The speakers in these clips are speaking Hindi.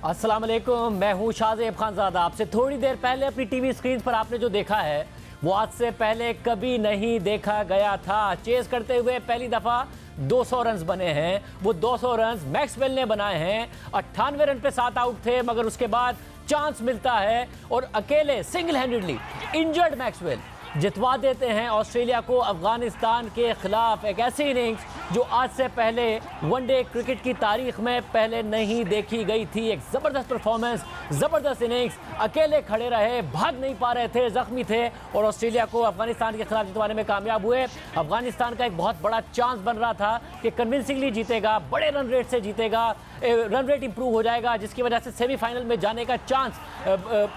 अस्सलाम वालेकुम, मैं हूँ शाहज़ेब खानज़ादा। आपसे थोड़ी देर पहले अपनी टीवी स्क्रीन पर आपने जो देखा है वो आज से पहले कभी नहीं देखा गया था। चेस करते हुए पहली दफ़ा 200 रन्स बने हैं। वो 200 रन्स मैक्सवेल ने बनाए हैं। 98 रन पे 7 आउट थे, मगर उसके बाद चांस मिलता है और अकेले सिंगल हैंडेडली इंजर्ड मैक्सवेल जितवा देते हैं ऑस्ट्रेलिया को अफगानिस्तान के खिलाफ। एक ऐसी इनिंग्स जो आज से पहले वनडे क्रिकेट की तारीख में पहले नहीं देखी गई थी। एक ज़बरदस्त परफॉर्मेंस, ज़बरदस्त इनिंग्स, अकेले खड़े रहे, भाग नहीं पा रहे थे, ज़ख्मी थे और ऑस्ट्रेलिया को अफगानिस्तान के खिलाफ जितवाने में कामयाब हुए। अफगानिस्तान का एक बहुत बड़ा चांस बन रहा था कि कन्विंसिंगली जीतेगा, बड़े रन रेट से जीतेगा, रन रेट इंप्रूव हो जाएगा, जिसकी वजह से सेमीफाइनल में जाने का चांस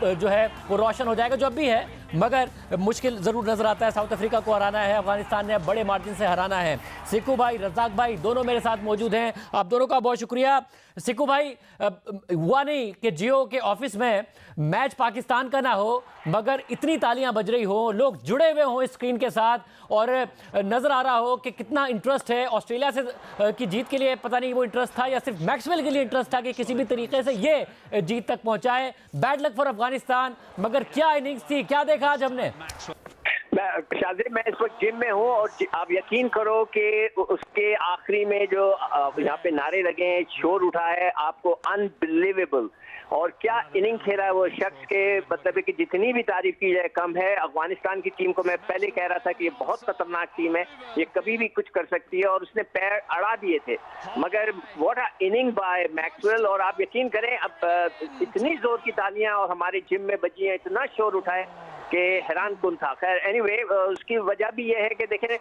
जो है वो रोशन हो जाएगा, जो अब भी है। मगर मुश्किल ज़रूर नज़र आता है। साउथ अफ्रीका को हराना है, अफगानिस्तान ने बड़े मार्जिन से हराना है। सिक्कू भाई, रज़ाक भाई दोनों मेरे साथ मौजूद हैं। आप दोनों का बहुत शुक्रिया। सिक्कू भाई, हुआ नहीं कि जियो के ऑफिस में मैच पाकिस्तान का ना हो, मगर इतनी तालियां बज रही हो, लोग जुड़े हुए हों इस स्क्रीन के साथ और नज़र आ रहा हो कि कितना इंटरेस्ट है ऑस्ट्रेलिया से की जीत के लिए। पता नहीं वो इंटरेस्ट था या सिर्फ मैक्सवेल के लिए इंटरेस्ट था कि किसी भी तरीके से ये जीत तक पहुंचाए। बैड लक फॉर अफगानिस्तान, मगर क्या इनिंग्स थी, क्या देखा आज हमने। शाहज़ेब, मैं इस वक्त जिम में हूँ और आप यकीन करो कि उसके आखिरी में जो यहाँ पे नारे लगे हैं, शोर उठा है, आपको अनबिलीवेबल। और क्या इनिंग खेला है वो शख्स के, मतलब है कि जितनी भी तारीफ की जाए कम है। अफगानिस्तान की टीम को मैं पहले कह रहा था कि ये बहुत खतरनाक टीम है, ये कभी भी कुछ कर सकती है और उसने पैर अड़ा दिए थे। मगर what a inning bye Maxwell. और आप यकीन करें, अब इतनी जोर की तालियां और हमारे जिम में बजी हैं, इतना शोर उठा है कि हैरान कुन था। खैर एनीवे, उसकी वजह भी यह है कि देखें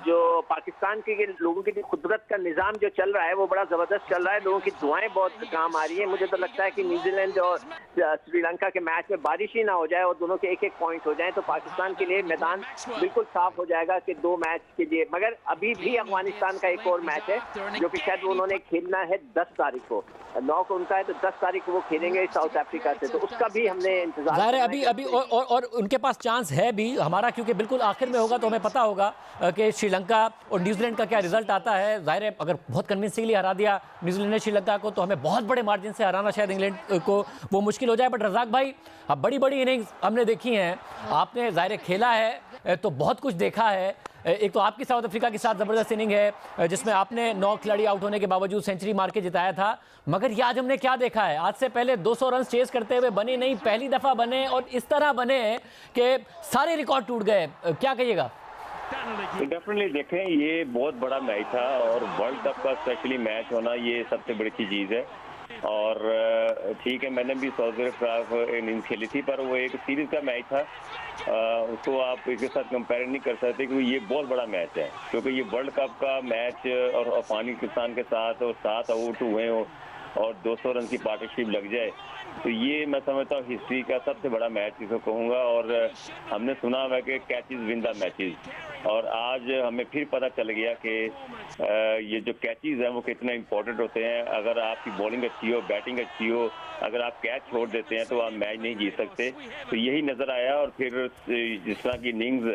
जो पाकिस्तान के लोगों की कुदरत का निज़ाम जो चल रहा है वो बड़ा ज़बरदस्त चल रहा है। लोगों की दुआएं बहुत काम आ रही हैं। मुझे तो लगता है कि न्यूजीलैंड और श्रीलंका के मैच में बारिश ही ना हो जाए और दोनों के एक एक पॉइंट हो जाए तो पाकिस्तान के लिए मैदान बिल्कुल साफ हो जाएगा कि 2 मैच के लिए। मगर अभी भी अफगानिस्तान का एक और मैच है जो कि शायद उन्होंने खेलना है 10 तारीख को, 9 को उनका है, तो 10 तारीख को वो खेलेंगे साउथ अफ्रीका से, तो उसका भी हमने इंतजार अभी और उनके पास चांस है भी हमारा, क्योंकि बिल्कुल आखिर में होगा तो हमें पता होगा कि श्रीलंका और न्यूजीलैंड का क्या रिजल्ट आता है। जाहिर है अगर बहुत कन्विंसिंगली हरा दिया न्यूजीलैंड ने श्रीलंका को तो हमें बहुत बड़े मार्जिन से हराना शायद इंग्लैंड को वो मुश्किल हो जाए। बट रज़ाक भाई, अब बड़ी बड़ी इनिंग्स हमने देखी हैं, आपने जाहिर खेला है तो बहुत कुछ देखा है। एक तो आपकी साउथ अफ्रीका के साथ ज़बरदस्त इनिंग है जिसमें आपने 9 खिलाड़ी आउट होने के बावजूद सेंचुरी मार के जिताया था। मगर ये आज हमने क्या देखा है, आज से पहले 200 रन चेस करते हुए बने नहीं, पहली दफ़ा बने और इस तरह बने कि सारे रिकॉर्ड टूट गए। क्या कहिएगा। डेफिनेटली देखें, ये बहुत बड़ा मैच था और वर्ल्ड कप का स्पेशली मैच होना ये सबसे बड़ी चीज़ है। और ठीक है, मैंने भी साउथ अफ्रीका इनिंग्स खेली थी, पर वो एक सीरीज का मैच था, उसको आप इसके साथ कंपेयर नहीं कर सकते क्योंकि ये बहुत बड़ा मैच है। क्योंकि ये वर्ल्ड कप का मैच और अफगानिस्तान के साथ और 7 आउट हुए और 200 रन की पार्टनरशिप लग जाए तो ये मैं समझता हूँ हिस्ट्री का सबसे बड़ा मैच इसको कहूँगा। और हमने सुना हुआ कि कैचेस विन द मैचेस, और आज हमें फिर पता चल गया कि ये जो कैचेस हैं वो कितने इंपॉर्टेंट होते हैं। अगर आपकी बॉलिंग अच्छी हो, बैटिंग अच्छी हो, अगर आप कैच छोड़ देते हैं तो आप मैच नहीं जीत सकते। तो यही नज़र आया। और फिर जिस तरह की इनिंग्स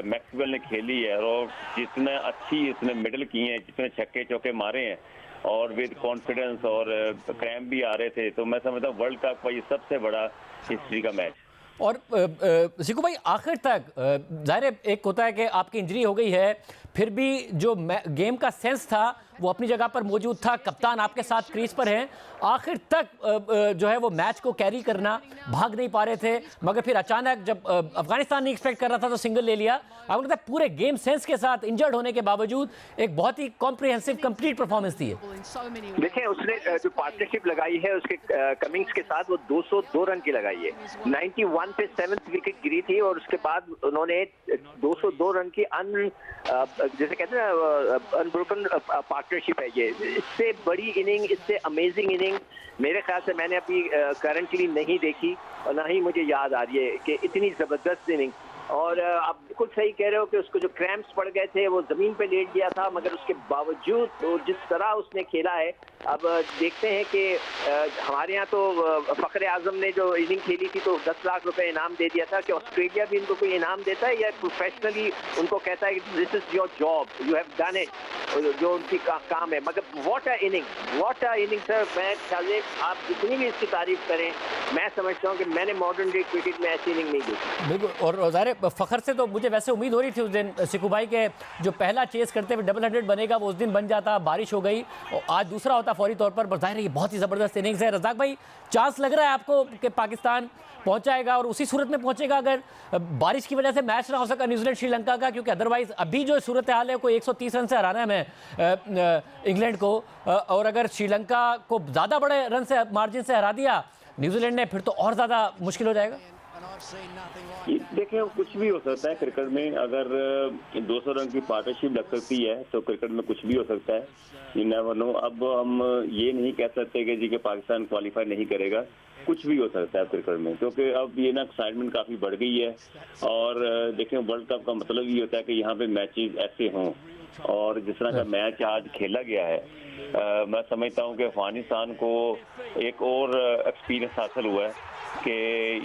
मैक्सवेल ने खेली है और जितने अच्छी इसने मिडल किए हैं, जितने छक्के चौके मारे हैं और विद कॉन्फिडेंस और क्रैम्प भी आ रहे थे, तो मैं समझता हूँ वर्ल्ड कप का ये सबसे बड़ा हिस्ट्री का मैच। और सिक्कू भाई, आखिर तक जाहिर एक होता है कि आपकी इंजरी हो गई है, फिर भी जो गेम का सेंस था वो अपनी जगह पर मौजूद था। कप्तान आपके साथ क्रीज पर हैं, आखिर तक जो है वो मैच को कैरी करना, भाग नहीं पा रहे थे। मगर फिर अचानक जब अफगानिस्तान नहीं एक्सपेक्ट कर रहा था तो सिंगल ले लिया। आपको लगता है पूरे गेम सेंस के साथ इंजर्ड होने के बावजूद एक बहुत ही कॉम्प्रिहेंसिव कंप्लीट परफॉर्मेंस थी। देखिए, उसने जो पार्टनरशिप लगाई है उसके कमिंग्स के साथ वो 202 रन की लगाई है। 91 पे 7th विकेट गिरी थी और उसके बाद उन्होंने 202 रन की जैसे कहते हैं अनब्रोकन पार्टनरशिप है ये। इससे बड़ी इनिंग, इससे अमेजिंग इनिंग मेरे ख्याल से मैंने अभी करंटली नहीं देखी और ना ही मुझे याद आ रही है कि इतनी ज़बरदस्त इनिंग। और आप बिल्कुल सही कह रहे हो कि उसको जो क्रैम्प्स पड़ गए थे वो ज़मीन पे लेट गया था, मगर उसके बावजूद तो जिस तरह उसने खेला है अब देखते हैं कि हमारे यहाँ तो फ़खर आज़म ने जो इनिंग खेली थी तो 10 लाख रुपए इनाम दे दिया था कि ऑस्ट्रेलिया भी इनको कोई इनाम देता है या प्रोफेशनली उनको कहता है कि this is your job, you have done it, जो उनकी काम है। मगर व्हाट अ इनिंग सर। मैं चाहिए आप जितनी भी इसकी तारीफ करें, मैं समझता हूँ कि मैंने मॉडर्न डे क्रिकेट में ऐसी इनिंग नहीं देखी। बिल्कुल, और ज़ाहिर फ़खर से तो मुझे वैसे उम्मीद हो रही थी उस दिन सिकू भाई के जो पहला चेस करते हुए डबल 100 बनेगा वो उस दिन बन जाता, बारिश हो गई और आज दूसरा होता फौरी तौर पर। ज़ाहिर है ये बहुत ही ज़बरदस्त इनिंग्स है। रज़ाक भाई, चांस लग रहा है आपको कि पाकिस्तान पहुंचाएगा और उसी सूरत में पहुंचेगा अगर बारिश की वजह से मैच ना हो सका न्यूजीलैंड श्रीलंका का, क्योंकि अदरवाइज अभी जो सूरत हाल है कोई 130 रन से हराना है हमें इंग्लैंड को, और अगर श्रीलंका को ज़्यादा बड़े रन से मार्जिन से हरा दिया न्यूजीलैंड ने फिर तो और ज़्यादा मुश्किल हो जाएगा। देखिए कुछ भी हो सकता है क्रिकेट में। अगर 200 रन की पार्टनरशिप लग सकती है तो क्रिकेट में कुछ भी हो सकता है, यू नेवर नो। अब हम ये नहीं कह सकते कि जी कि पाकिस्तान क्वालिफाई नहीं करेगा, कुछ भी हो सकता है क्रिकेट में, क्योंकि अब ये ना एक्साइटमेंट काफ़ी बढ़ गई है। और देखें वर्ल्ड कप का मतलब ये होता है कि यहाँ पे मैचेस ऐसे हों, और जिस तरह का मैच आज खेला गया है मैं समझता हूँ कि अफगानिस्तान को एक और एक्सपीरियंस हासिल हुआ है कि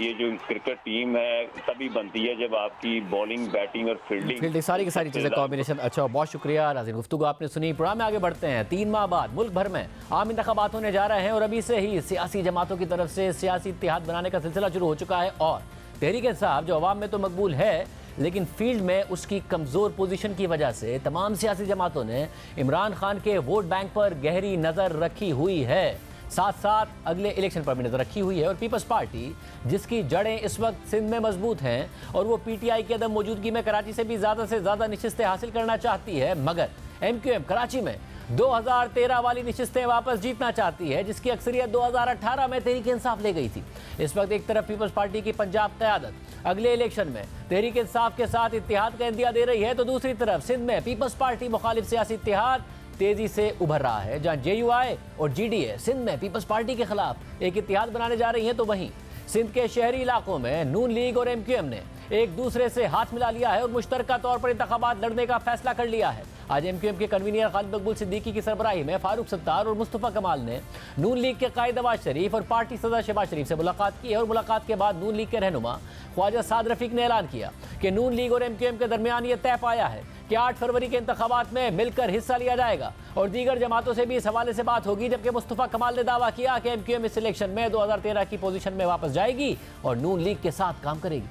ये जो क्रिकेट टीम है तभी बनती है जब आपकी बॉलिंग, बैटिंग और फील्डिंग सारी की सारी चीज़ें कॉम्बिनेशन। अच्छा, बहुत शुक्रिया नाज़रीन, गुफ्तगू आपने सुनी। प्रोग्राम में आगे बढ़ते हैं। 3 माह बाद मुल्क भर में आम इंतखाबात होने जा रहे हैं और अभी से ही सियासी जमातों की तरफ से सियासी इत्तेहाद बनाने का सिलसिला शुरू हो चुका है। और तहरीक इंसाफ जो अवाम में तो मकबूल है, लेकिन फील्ड में उसकी कमज़ोर पोजीशन की वजह से तमाम सियासी जमातों ने इमरान खान के वोट बैंक पर गहरी नज़र रखी हुई है, साथ साथ अगले इलेक्शन पर भी नज़र रखी हुई है। और पीपल्स पार्टी जिसकी जड़ें इस वक्त सिंध में मजबूत हैं और वो पीटीआई की अदम मौजूदगी में कराची से ज़्यादा नशिस्तें हासिल करना चाहती है, मगर एमक्यूएम कराची में 2013 वाली नशिस्तें वापस जीतना चाहती है, जिसकी अक्सरियत 2018 में तहरीक इंसाफ ले गई थी। इस वक्त एक तरफ पीपल्स पार्टी की पंजाब क़यादत अगले इलेक्शन में तहरीक इंसाफ के साथ इत्तेहाद का इंदिया दे रही है, तो दूसरी तरफ सिंध में पीपल्स पार्टी मुखालिफ सियासी इत्तेहाद तेजी से उभर रहा है। जहां जेयूआई और जीडीए सिंध में पीपल्स पार्टी के खिलाफ एक इत्तेहाद बनाने जा रही हैं, तो वहीं सिंध के शहरी इलाकों में नून लीग और एमक्यूएम ने एक दूसरे से हाथ मिला लिया है और मुश्तरका तौर पर इंतखाबात लड़ने का फैसला कर लिया है। आज एमक्यूएम के कन्वीनर खालिद मकबूल सिद्दीकी की सरबराही में फारूक सत्तार और मुस्तफ़ा कमाल ने नून लीग के कायद नवाज शरीफ और पार्टी सदर शहबाज शरीफ से मुलाकात की है। और मुलाकात के बाद नून लीग के रहनुमा ख्वाजा साद रफीक ने ऐलान किया कि नून लीग और एमक्यूएम के दरमियान ये तय पाया है कि 8 फरवरी के इंतखाबात में मिलकर हिस्सा लिया जाएगा और दीगर जमातों से भी इस हवाले से बात होगी। जबकि मुस्तफ़ा कमाल ने दावा किया कि एमक्यूएम इस इलेक्शन में 2013 की पोजीशन में वापस जाएगी और नून लीग के साथ काम करेगी।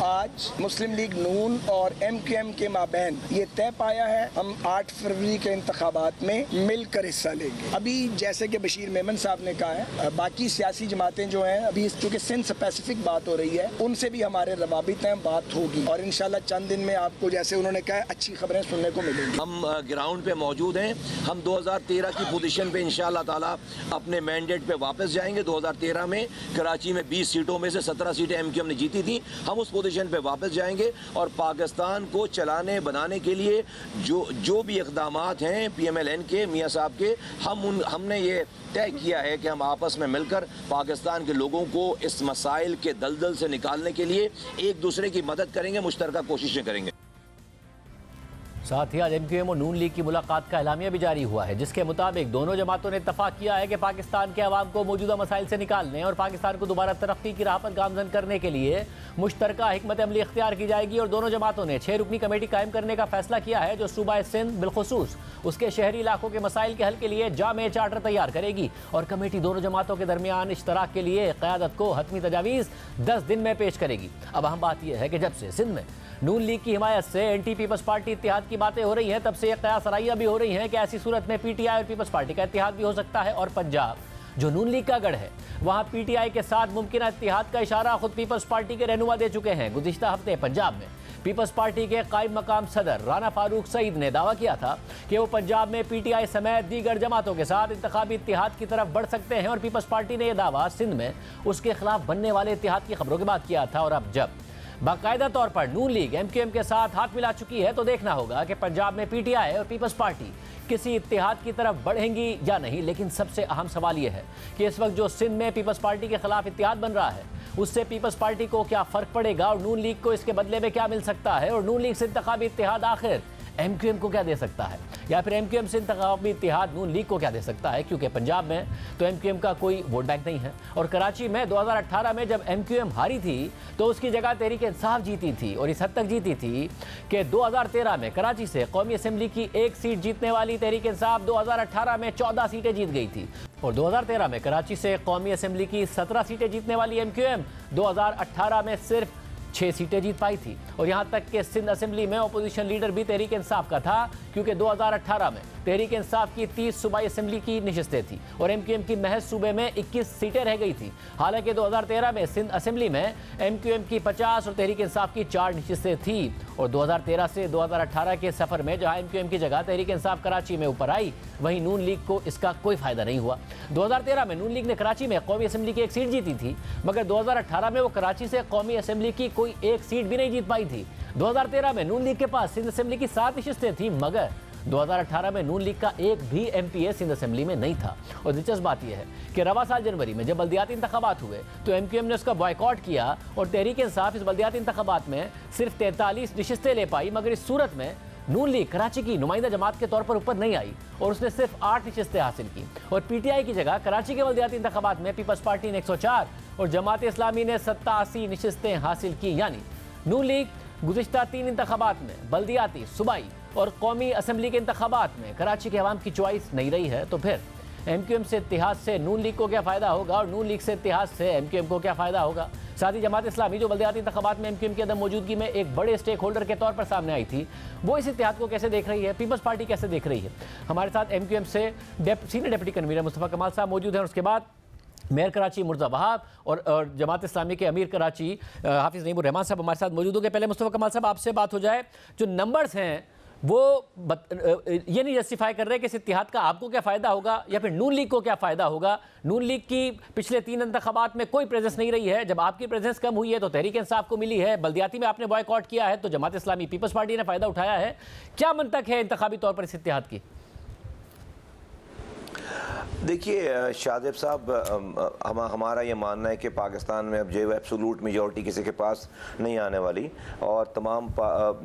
आज मुस्लिम लीग नून और एमक्यूएम के माबैन ये तय पाया है हम 8 फरवरी के इंतखाबात में मिलकर हिस्सा लेंगे। अभी जैसे कि बशीर मेमन साहब ने कहा है, बाकी सियासी जमातें जो हैं अभी चूँकि सिंध स्पेसिफिक बात हो रही है, उनसे भी हमारे रवाबित हैं, बात होगी और इंशाल्लाह चंद दिन में आपको जैसे उन्होंने कहा अच्छी खबरें सुनने को मिलेंगी। हम ग्राउंड पे मौजूद हैं। हम 2013 की पोजीशन पे इंशाल्लाह ताला अपने मैंडेट पे वापस जाएंगे। 2013 में कराची में 20 सीटों में से 17 सीटें एमक्यूएम ने जीती थी। हम उस पोजीशन पे वापस जाएंगे और पाकिस्तान को चलाने बनाने के लिए जो भी इक़दामात हैं पीएमएलएन के मियाँ साहब के, हमने ये तय किया है कि हम आपस में मिलकर पाकिस्तान के लोगों को इस मसाइल के दलदल से निकालने के लिए एक दूसरे की मदद करेंगे, मुश्तरका कोशिशें करेंगे। साथ ही आज एमक्यूएम और नून लीग की मुलाकात का एलामिया भी जारी हुआ है, जिसके मुताबिक दोनों जमातों ने इत्तफाक किया है कि पाकिस्तान के अवाम को मौजूदा मसाइल से निकालने और पाकिस्तान को दोबारा तरक्की की राह पर गामजन करने के लिए मुश्तरका हिकमत अमली इख्तियार की जाएगी। और दोनों जमातों ने 6 रुकनी कमेटी कायम करने का फैसला किया है, जो सूबा सिंध बिलखुसूस उसके शहरी इलाकों के मसाइल के हल के लिए जामे चार्टर तैयार करेगी। और कमेटी दोनों जमातों के दरमियान इश्तराक के लिए क़यादत को हतमी तजावीज़ 10 दिन में पेश करेगी। अब अहम बात यह है कि जब से सिंध में नून लीग की हिमायत से एंटी पीपल्स पार्टी इत्तेहाद की बातें हो रही हैं, तब से ये कयास राइयां भी हो रही हैं कि ऐसी सूरत में पीटीआई और पीपल्स पार्टी का इत्तेहाद भी हो सकता है। और पंजाब जो नून लीग का गढ़ है, वहां पीटीआई के साथ मुमकिन इत्तेहाद का इशारा खुद पीपल्स पार्टी के रहनुमा दे चुके हैं। गुज़िश्ता हफ्ते पंजाब में पीपल्स पार्टी के कायम मकाम सदर राना फारूक सईद ने दावा किया था कि वो पंजाब में पीटीआई समेत दीगर जमातों के साथ इंतखाबी इत्तेहाद की तरफ बढ़ सकते हैं। और पीपल्स पार्टी ने यह दावा सिंध में उसके खिलाफ बनने वाले इत्तेहाद की खबरों के बाद किया था। और अब जब बाकायदा तौर पर नून लीग एमक्यूएम के साथ हाथ मिला चुकी है, तो देखना होगा कि पंजाब में पीटीआई और पीपल्स पार्टी किसी इत्तेहाद की तरफ बढ़ेंगी या नहीं। लेकिन सबसे अहम सवाल यह है कि इस वक्त जो सिंध में पीपल्स पार्टी के खिलाफ इत्तेहाद बन रहा है, उससे पीपल्स पार्टी को क्या फ़र्क पड़ेगा और नून लीग को इसके बदले में क्या मिल सकता है। और नून लीग से इंतखाबी इत्तेहाद आखिर एमक्यूएम को क्या दे सकता है, या फिर एमक्यूएम से इंतखाबी इत्तेहाद नून लीग को क्या दे सकता है, क्योंकि पंजाब में तो एमक्यूएम का कोई वोट बैंक नहीं है। और कराची में 2018 में जब एमक्यूएम हारी थी तो उसकी जगह तहरीक इंसाफ जीती थी, और इस हद तक जीती थी कि 2013 में कराची से कौमी असम्बली की 1 सीट जीतने वाली तहरीक इंसाफ 2018 में 14 सीटें जीत गई थी, और 2013 में कराची से कौमी असम्बली की 17 सीटें जीतने वाली एमक्यूएम 2018 में सिर्फ 6 सीटें जीत पाई थी। और यहाँ तक कि सिंध असेंबली में अपोजिशन लीडर भी तहरीक इंसाफ का था, क्योंकि 2018 में तहरीक इंसाफ की 30 सूबाई असेंबली की नशिस्तें थी और एमक्यूएम की महज सूबे में 21 सीटें रह गई थी। हालांकि 2013 में सिंध असेंबली में एमक्यूएम की 50 और तहरीक इंसाफ की 4 नशिस्तें थी, और 2013 से 2018 के सफर में जहां एमक्यूएम की जगह तहरीक इंसाफ कराची में ऊपर आई, वहीं नून लीग को इसका कोई फायदा नहीं हुआ। 2013 में नून लीग ने कराची में कौमी असेंबली की 1 सीट जीती थी, मगर 2018 में वो कराची से कौमी असेंबली की कोई 1 सीट भी नहीं जीत पाई थी। 2013 में नून लीग के पास सिंध असेंबली की 7 नशिस्तें थी, मगर 2018 में नून लीग का एक भी एमपीए सिंध असेंबली में नहीं था। और दिलचस्प बात यह है कि रवा साल जनवरी में जब बल्दियाती इंतखाबात हुए तो एमक्यूएम ने उसका बॉयकॉट किया, और तहरीक इंसाफ इस बल्दियाती इंतखाबात में सिर्फ 43 नशिस्तें ले पाई, मगर इस सूरत में नून लीग कराची की नुमाइंदा जमात के तौर पर ऊपर नहीं आई और उसने सिर्फ 8 नशिस्तें हासिल की। और पीटीआई की जगह कराची के बल्दियाती इंतखाबात में पीपल्स पार्टी ने 104 और जमात इस्लामी ने 87 नशिस्तें हासिल की। यानी नून लीग गुज़िश्ता 3 इंतखाबात में बल्दियाती, सूबाई और कौमी असम्बली के इंतखाबात में कराची के अवाम की चॉइस नहीं रही है, तो फिर एमक्यूएम से इत्तेहाद से नून लीग को क्या फ़ायदा होगा और नून लीग से इत्तेहाद से एमक्यूएम को क्या फ़ायदा होगा। साथ ही जमात इस्लामी जो बल्दियाती इंतखाबात में एमक्यूएम की अदम मौजूदगी में एक बड़े स्टेक होल्डर के तौर पर सामने आई थी, वो इस इत्तेहाद को कैसे देख रही है, पीपल्स पार्टी कैसे देख रही है। हमारे साथ एमक्यूएम से सीनियर डिप्टी कन्वीनर मुस्तफ़ा कमाल साहब मौजूद हैं, और उसके बाद मेयर कराची मुर्तज़ा वहाब और जमात इस्लामी के अमीर कराची हाफिज़ नईमुर रहमान साहब हमारे साथ मौजूद होंगे। पहले मुस्तफ़ा कमाल साहब आपसे बात हो जाए, जो नंबर्स हैं वो ये नहीं जस्टिफाई कर रहे कि इस इत्तेहाद का आपको क्या फ़ायदा होगा या फिर नून लीग को क्या फ़ायदा होगा। नून लीग की पिछले 3 इंतखाबात में कोई प्रेजेंस नहीं रही है, जब आपकी प्रेजेंस कम हुई है तो तहरीक इंसाफ को मिली है, बल्दियाती में आपने बॉयकॉट किया है तो जमात इस्लामी पीपल्स पार्टी ने फ़ायदा उठाया है। क्या मंतक है इंतखाबी तौर पर इस इत्तेहाद की? देखिए शाहजेब साहब, हमारा ये मानना है कि पाकिस्तान में अब जो एब्सोलूट मेजॉरिटी किसी के पास नहीं आने वाली, और तमाम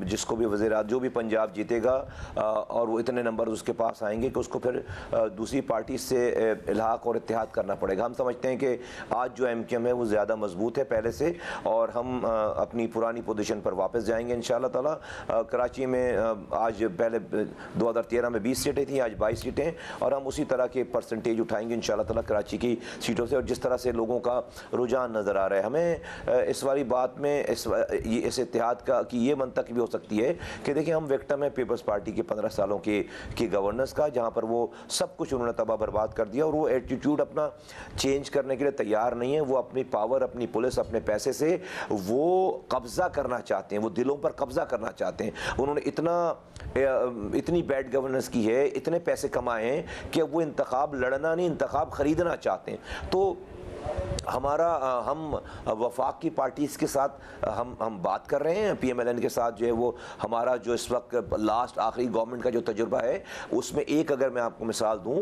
जिसको भी वज़ीर जो भी पंजाब जीतेगा और वो इतने नंबर उसके पास आएंगे कि उसको फिर दूसरी पार्टी से इल्हाक और इत्तेहाद करना पड़ेगा। हम समझते हैं कि आज जो एमक्यूएम है वो ज़्यादा मजबूत है पहले से, और हम अपनी पुरानी पोजीशन पर वापस जाएंगे इंशाअल्लाह ताला। कराची में आज पहले 2013 में 20 सीटें थी, आज 22 सीटें, और हम उसी तरह के परसेंटेज उठाएंगे इंशाअल्लाह ताला कराची की सीटों से। और जिस तरह से लोगों का रुझान नज़र आ रहा है, हमें इस वाली बात में इस इत्तेहाद का की ये मंतक भी हो सकती है कि देखिए हम विक्टिम है पीपल्स पार्टी के 15 सालों की गवर्नेंस का, जहाँ पर वो सब कुछ उन्होंने तबाह बर्बाद कर दिया, और वो एटीट्यूड अपना चेंज करने के लिए तैयार नहीं है। वो अपनी पावर, अपनी पुलिस, अपने पैसे से वो कब्ज़ा करना चाहते हैं, वो दिलों पर कब्ज़ा करना चाहते हैं। उन्होंने इतनी बैड गवर्नेंस की है, इतने पैसे कमाए हैं कि वो इंतखाब लड़ना नहीं, इंतखाब ख़रीदना चाहते हैं। तो हम वफाक की पार्टीज़ के साथ हम बात कर रहे हैं, पीएमएलएन के साथ जो है वो हमारा जो इस वक्त लास्ट आखिरी गवर्नमेंट का जो तजुर्बा है उसमें एक अगर मैं आपको मिसाल दूं,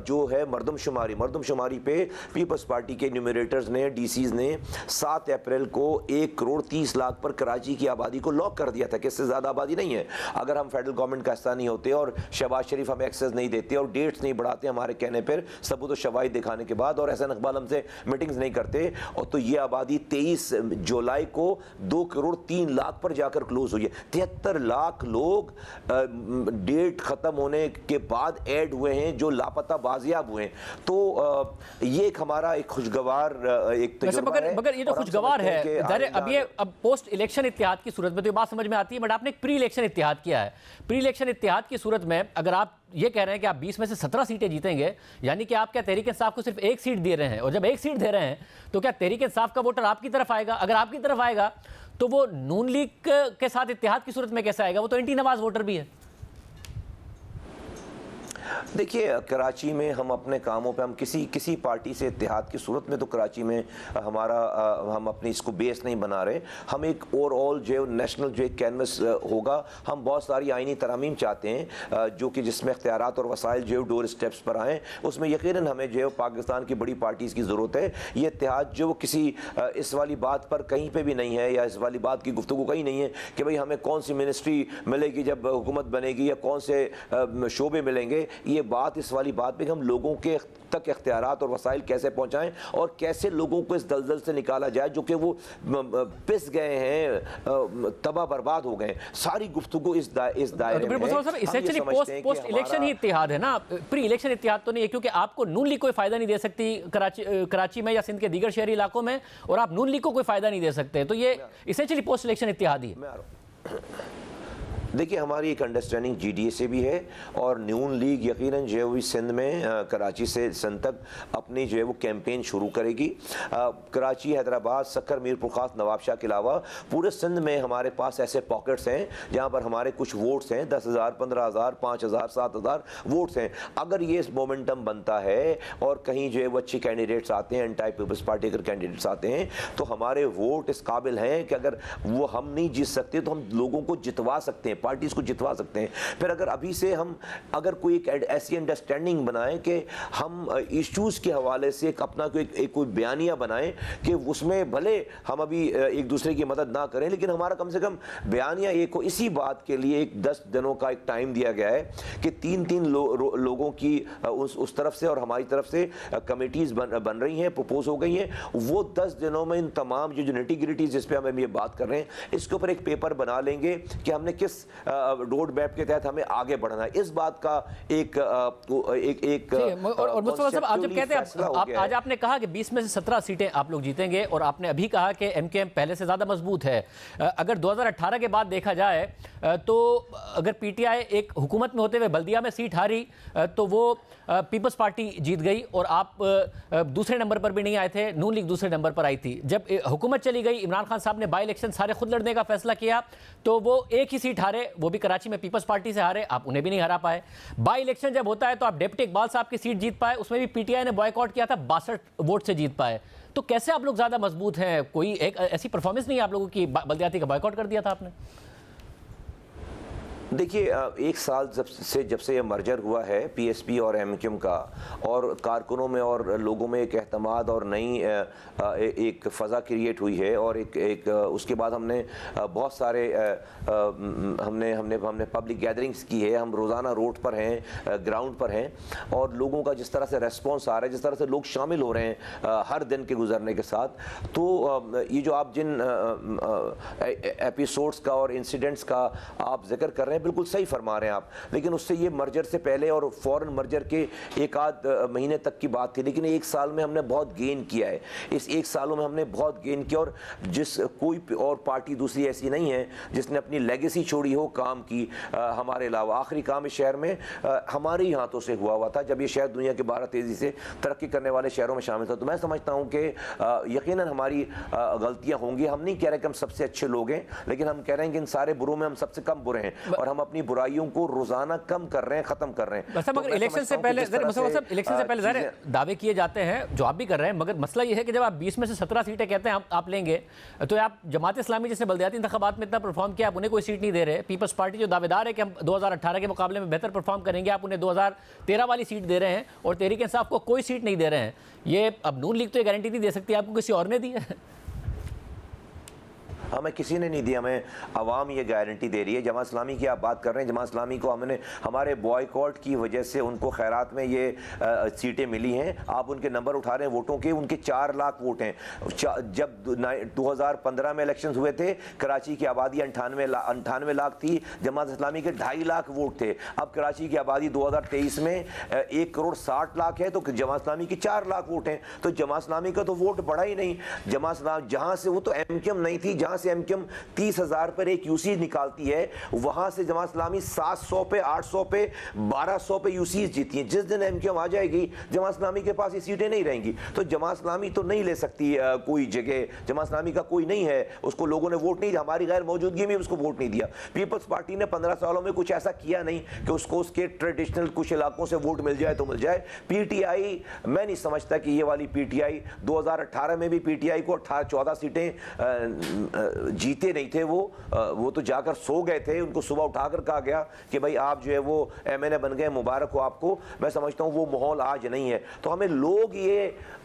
जो है मरदमशुमारी पे पीपल्स पार्टी के न्यूमरेटर्स ने, डीसीज ने 7 अप्रैल को 1 करोड़ 30 लाख पर कराची की आबादी को लॉक कर दिया था कि इससे ज़्यादा आबादी नहीं है। अगर हम फेडरल गवर्नमेंट का हिस्सा नहीं होते और शहबाज शरीफ हमें एक्सेस नहीं देते और डेट्स नहीं बढ़ाते हमारे कहने पर, सबूत और शवाहिद दिखाने के बाद, और एहसान इकबाल हमसे मीटिंग नहीं करते, और तो ये आबादी 23 जुलाई को 2 करोड़ 3 लाख पर जाकर क्लोज हुई है। 73 लाख लोग डेट खत्म होने के बाद ऐड हुए हैं जो लापता बाजियाब हुए हैं। तो ये एक हमारा एक खुशगवार एक तजुर्बा है। मगर ये जो खुशगवार है, अब पोस्ट इलेक्शन इत्तेहाद की सूरत में तो ये बात समझ में आती है, बट आपने एक प्री इलेक्शन इत्तेहाद किया है। प्री इलेक्शन इत्तेहाद की सूरत में अगर आप ये कह रहे हैं कि आप 20 में से 17 सीटें जीतेंगे, यानी कि आप क्या तहरीक इंसाफ को सिर्फ 1 सीट दे रहे हैं, और जब 1 सीट दे रहे हैं तो क्या तहरीक इंसाफ का वोटर आपकी तरफ आएगा? अगर आपकी तरफ आएगा तो वो नून लीग के साथ इत्तेहाद की सूरत में कैसे आएगा? वो तो एंटी नवाज वोटर भी है। देखिए, कराची में हम अपने कामों पे हम किसी पार्टी से इत्तेहाद की सूरत में तो कराची में हम अपनी इसको बेस नहीं बना रहे। हम एक ओवरऑल जो नेशनल जो एक कैनवस होगा, हम बहुत सारी आईनी तरमीम चाहते हैं जो कि जिसमें इख्तियारात और वसाइल जो डोर स्टेप्स पर आएँ। उसमें यकीनन हमें जो पाकिस्तान की बड़ी पार्टीज़ की ज़रूरत है। ये इत्तेहाद जो किसी इस वाली बात पर कहीं पर भी नहीं है, या इस वाली बात की गुफ्तगू कहीं नहीं है कि भाई हमें कौन सी मिनिस्ट्री मिलेगी जब हुकूमत बनेगी, या कौन से शोबे मिलेंगे। ये बात इस वाली बात पे कि हम लोगों के तक इख्तियारात और वसाइल कैसे पहुंचाएं और कैसे लोगों को इस दलदल से निकाला जाए जो कि वो पिस गए हैं, तबाह बर्बाद हो गए। सारी गुफ्तगू इस दायरे में है। इसेंशियली पोस्ट इलेक्शन ही इत्तेहाद है ना, प्री इलेक्शन इत्तेहाद तो नहीं है, क्योंकि आपको नून लीग कोई फायदा नहीं दे सकती कराची में या सिंध के दीगर शहरी इलाकों में, और आप नून लीग को कोई फायदा नहीं दे सकते। तो ये इसेंशियली पोस्ट इलेक्शन इत्तेहाद ही है। देखिए, हमारी एक अंडरस्टैंडिंग जीडीए से भी है, और नून लीग यकीनन जो है वो सिंध में कराची से सिंध तक अपनी जो है वो कैंपेन शुरू करेगी। कराची, हैदराबाद, सक्कर, मीरपुर खास, नवाबशाह के अलावा पूरे सिंध में हमारे पास ऐसे पॉकेट्स हैं जहां पर हमारे कुछ वोट्स हैं, 10,000, 15,000, 5,000, 7,000 वोट्स हैं। अगर ये मोमेंटम बनता है और कहीं जो है वो अच्छे कैंडिडेट्स आते हैं, एंटी पीपल्स पार्टी के कैंडिडेट्स आते हैं, तो हमारे वोट इस काबिल हैं कि अगर वो हम नहीं जीत सकते तो हम लोगों को जितवा सकते हैं, पार्टीज को जितवा सकते हैं। फिर अगर अभी से हम अगर कोई एक ऐसी अंडरस्टैंडिंग बनाएं कि हम इश्यूज के हवाले से अपना कोई बयानिया बनाएं कि उसमें भले हम अभी एक दूसरे की मदद ना करें, लेकिन हमारा कम से कम बयानिया एक हो। इसी बात के लिए एक 10 दिनों का एक टाइम दिया गया है कि 3-3 लोगों की उस तरफ से और हमारी तरफ से कमेटीज बन रही हैं, प्रपोज हो गई हैं। वो 10 दिनों में इन तमाम जो निटी ग्रिटीज जिस पे हम ये बात कर रहे हैं, इसके ऊपर एक पेपर बना लेंगे कि हमने किस रोड मैप के तहत हमें आगे बढ़ना है। इस बात का एक और मुस्तफा साहब, आप जब कहते हैं आज आपने कहा कि 20 में से 17 सीटें आप लोग जीतेंगे, और आपने अभी कहा कि एमकेएम पहले से ज्यादा मजबूत है। अगर 2018 के बाद देखा जाए तो अगर पीटीआई एक हुकूमत में होते हुए बल्दिया में सीट हारी तो वो पीपल्स पार्टी जीत गई, और आप दूसरे नंबर पर भी नहीं आए थे, नून लीग दूसरे नंबर पर आई थी। जब हुकूमत चली गई, इमरान खान साहब ने बाई इलेक्शन सारे खुद लड़ने का फैसला किया, तो वो एक ही सीट हारे, वो भी कराची में पीपल्स पार्टी से हारे, आप उन्हें भी नहीं हरा पाए। बाई इलेक्शन जब होता है तो आप डिप्टी इकबाल साहब की सीट जीत पाए, उसमें भी पीटीआई ने बॉयकॉट किया था, 62 वोट से जीत पाए। तो कैसे आप लोग ज्यादा मजबूत हैं? कोई एक ऐसी परफॉर्मेंस नहीं है आप लोगों की, बल्दियाती का बॉयकॉट कर दिया था आपने। देखिए, एक साल जब से ये मर्जर हुआ है पीएसपी और एमक्यूएम का, और कारकुनों में और लोगों में एक एहतमाद और नई एक फ़ज़ा क्रिएट हुई है, और एक उसके बाद हमने बहुत सारे हमने पब्लिक गैदरिंग्स की है, हम रोज़ाना रोड पर हैं, ग्राउंड पर हैं, और लोगों का जिस तरह से रेस्पॉन्स आ रहा है, जिस तरह से लोग शामिल हो रहे हैं हर दिन के गुजरने के साथ, तो ये जो आप जिन एपिसोड्स का और इंसिडेंट्स का आप जिक्र कर रहे हैं, बिल्कुल सही फरमा रहे हैं आप। लेकिन उससे ये मर्जर से पहले और फौरन मर्जर के एक आध महीने तक की बात थी, लेकिन एक साल में हमने बहुत गेन किया है। इस एक सालों में हमने बहुत गेन किया, और जिस कोई और पार्टी दूसरी ऐसी नहीं है जिसने अपनी लेगेसी छोड़ी हो काम की हमारे अलावा। आखिरी काम इस शहर में हमारे ही हाथों से हुआ था, जब ये शहर दुनिया के 12 तेजी से तरक्की करने वाले शहरों में शामिल था। तो मैं समझता हूँ कि यकीनन हमारी गलतियाँ होंगी। हम नहीं कह रहे कि हम सबसे अच्छे लोग हैं, लेकिन हम कह रहे हैं कि इन सारे बुरों में हम सबसे कम बुरे हैं, और हम अपनी बुराइयों को रोजाना कम कर रहे हैं, खत्म कर रहे हैं। तो मगर इलेक्शन से पहले इलेक्शन से पहले दावे किए जाते हैं जो आप भी कर रहे हैं, मगर मसला ये है कि जब आप 20 में से 17 सीटें कहते हैं आप लेंगे, तो आप जमात इस्लामी जिसने बल्दियाती इंतखाबात में इतना परफॉर्म किया, आप उन्हें कोई सीट नहीं दे रहे। पीपल्स पार्टी जो दावेदार है कि हम 2018 के मुकाबले में बेहतर परफॉर्म करेंगे, आप उन्हें 2013 वाली सीट दे रहे हैं, और तहरीक इंसाफ को कोई सीट नहीं दे रहे हैं। ये अब नून लीग तो ये गारंटी नहीं दे सकती, आपको किसी और ने दी है? हमें किसी ने नहीं दिया, हमें अवाम ये गारंटी दे रही है। जमात इस्लामी की आप बात कर रहे हैं, जमात इस्लामी को हमने हमारे बॉयकॉट की वजह से उनको खैरात में ये सीटें मिली हैं। आप उनके नंबर उठा रहे हैं वोटों के, उनके 4 लाख वोट हैं। जब 2015 में इलेक्शन हुए थे, कराची की आबादी 98 लाख थी, जमात इस्लामी के 2.5 लाख वोट थे। अब कराची की आबादी 2023 में 1,60,00,000 है, तो जमात इस्लामी की 4 लाख वोट हैं। तो जमात इस्लामी का तो वोट बढ़ा ही नहीं। जमात इस्लामी जहाँ से, वो तो एमक्यूएम नहीं थी, जहाँ से एमक्यूएम 30,000 पर एक यूसी निकालती है, वहां से जमात इस्लामी 700 पे, 800 पे, 1200 पे यूसी जीती है। जिस दिन एमक्यूएम आ जाएगी जमात इस्लामी के पास ये सीटें नहीं रहेंगी, तो जमात इस्लामी तो नहीं ले सकती कोई जगह। जमात इस्लामी का कोई नहीं है, उसको लोगों ने वोट नहीं दिया, हमारी गैर मौजूदगी में उसको वोट नहीं दिया। पीपल्स पार्टी ने 15 सालों में कुछ ऐसा किया नहीं कि उसको उसके ट्रेडिशनल कुछ इलाकों से वोट मिल जाए तो मिल जाए। पीटीआई, मैं नहीं समझता कि ये वाली पीटीआई, 2018 में भी पीटीआई को 14 सीटें जीते नहीं थे। वो तो जाकर सो गए थे, उनको सुबह उठाकर कहा गया कि भाई आप जो है वो एमएनए बन गए, मुबारक हो आपको। मैं समझता हूँ वो माहौल आज नहीं है। तो हमें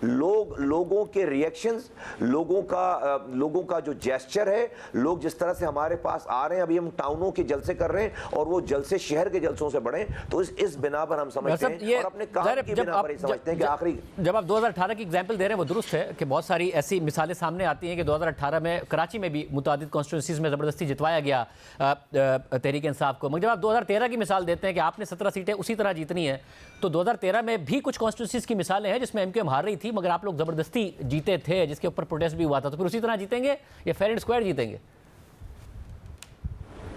लोगों के रिएक्शंस, लोगों का जो जेस्चर है, लोग जिस तरह से हमारे पास आ रहे हैं, अभी हम टाउनों के जलसे कर रहे हैं और वो जलसे शहर के जलसों से बढ़े, तो इस बिना पर हम समझते हैं और अपने काम की बिना पर ही समझते हैं कि आखिरी। जब आप 2018 की एग्जाम्पल दे रहे हैं वो दुरुस्त है कि बहुत सारी ऐसी मिसालें सामने आती हैं कि 2018 में कराची में भी मुतादिद कॉन्स्टिट्यूंसीज में ज़बरदस्ती जितवाया गया तहरीक इंसाफ को। मगर जब आप 2013 की मिसाल देते हैं कि आपने 17 सीटें उसी तरह जीतनी है, तो 2013 में भी कुछ कॉन्स्टिट्यूंसीज की मिसालें हैं जिसमें एमक्यूएम हार रही थी मगर आप लोग ज़बरदस्ती जीते थे, जिसके ऊपर प्रोटेस्ट भी हुआ था। तो फिर उसी तरह जीतेंगे या फेयर एंड स्क्वायर जीतेंगे?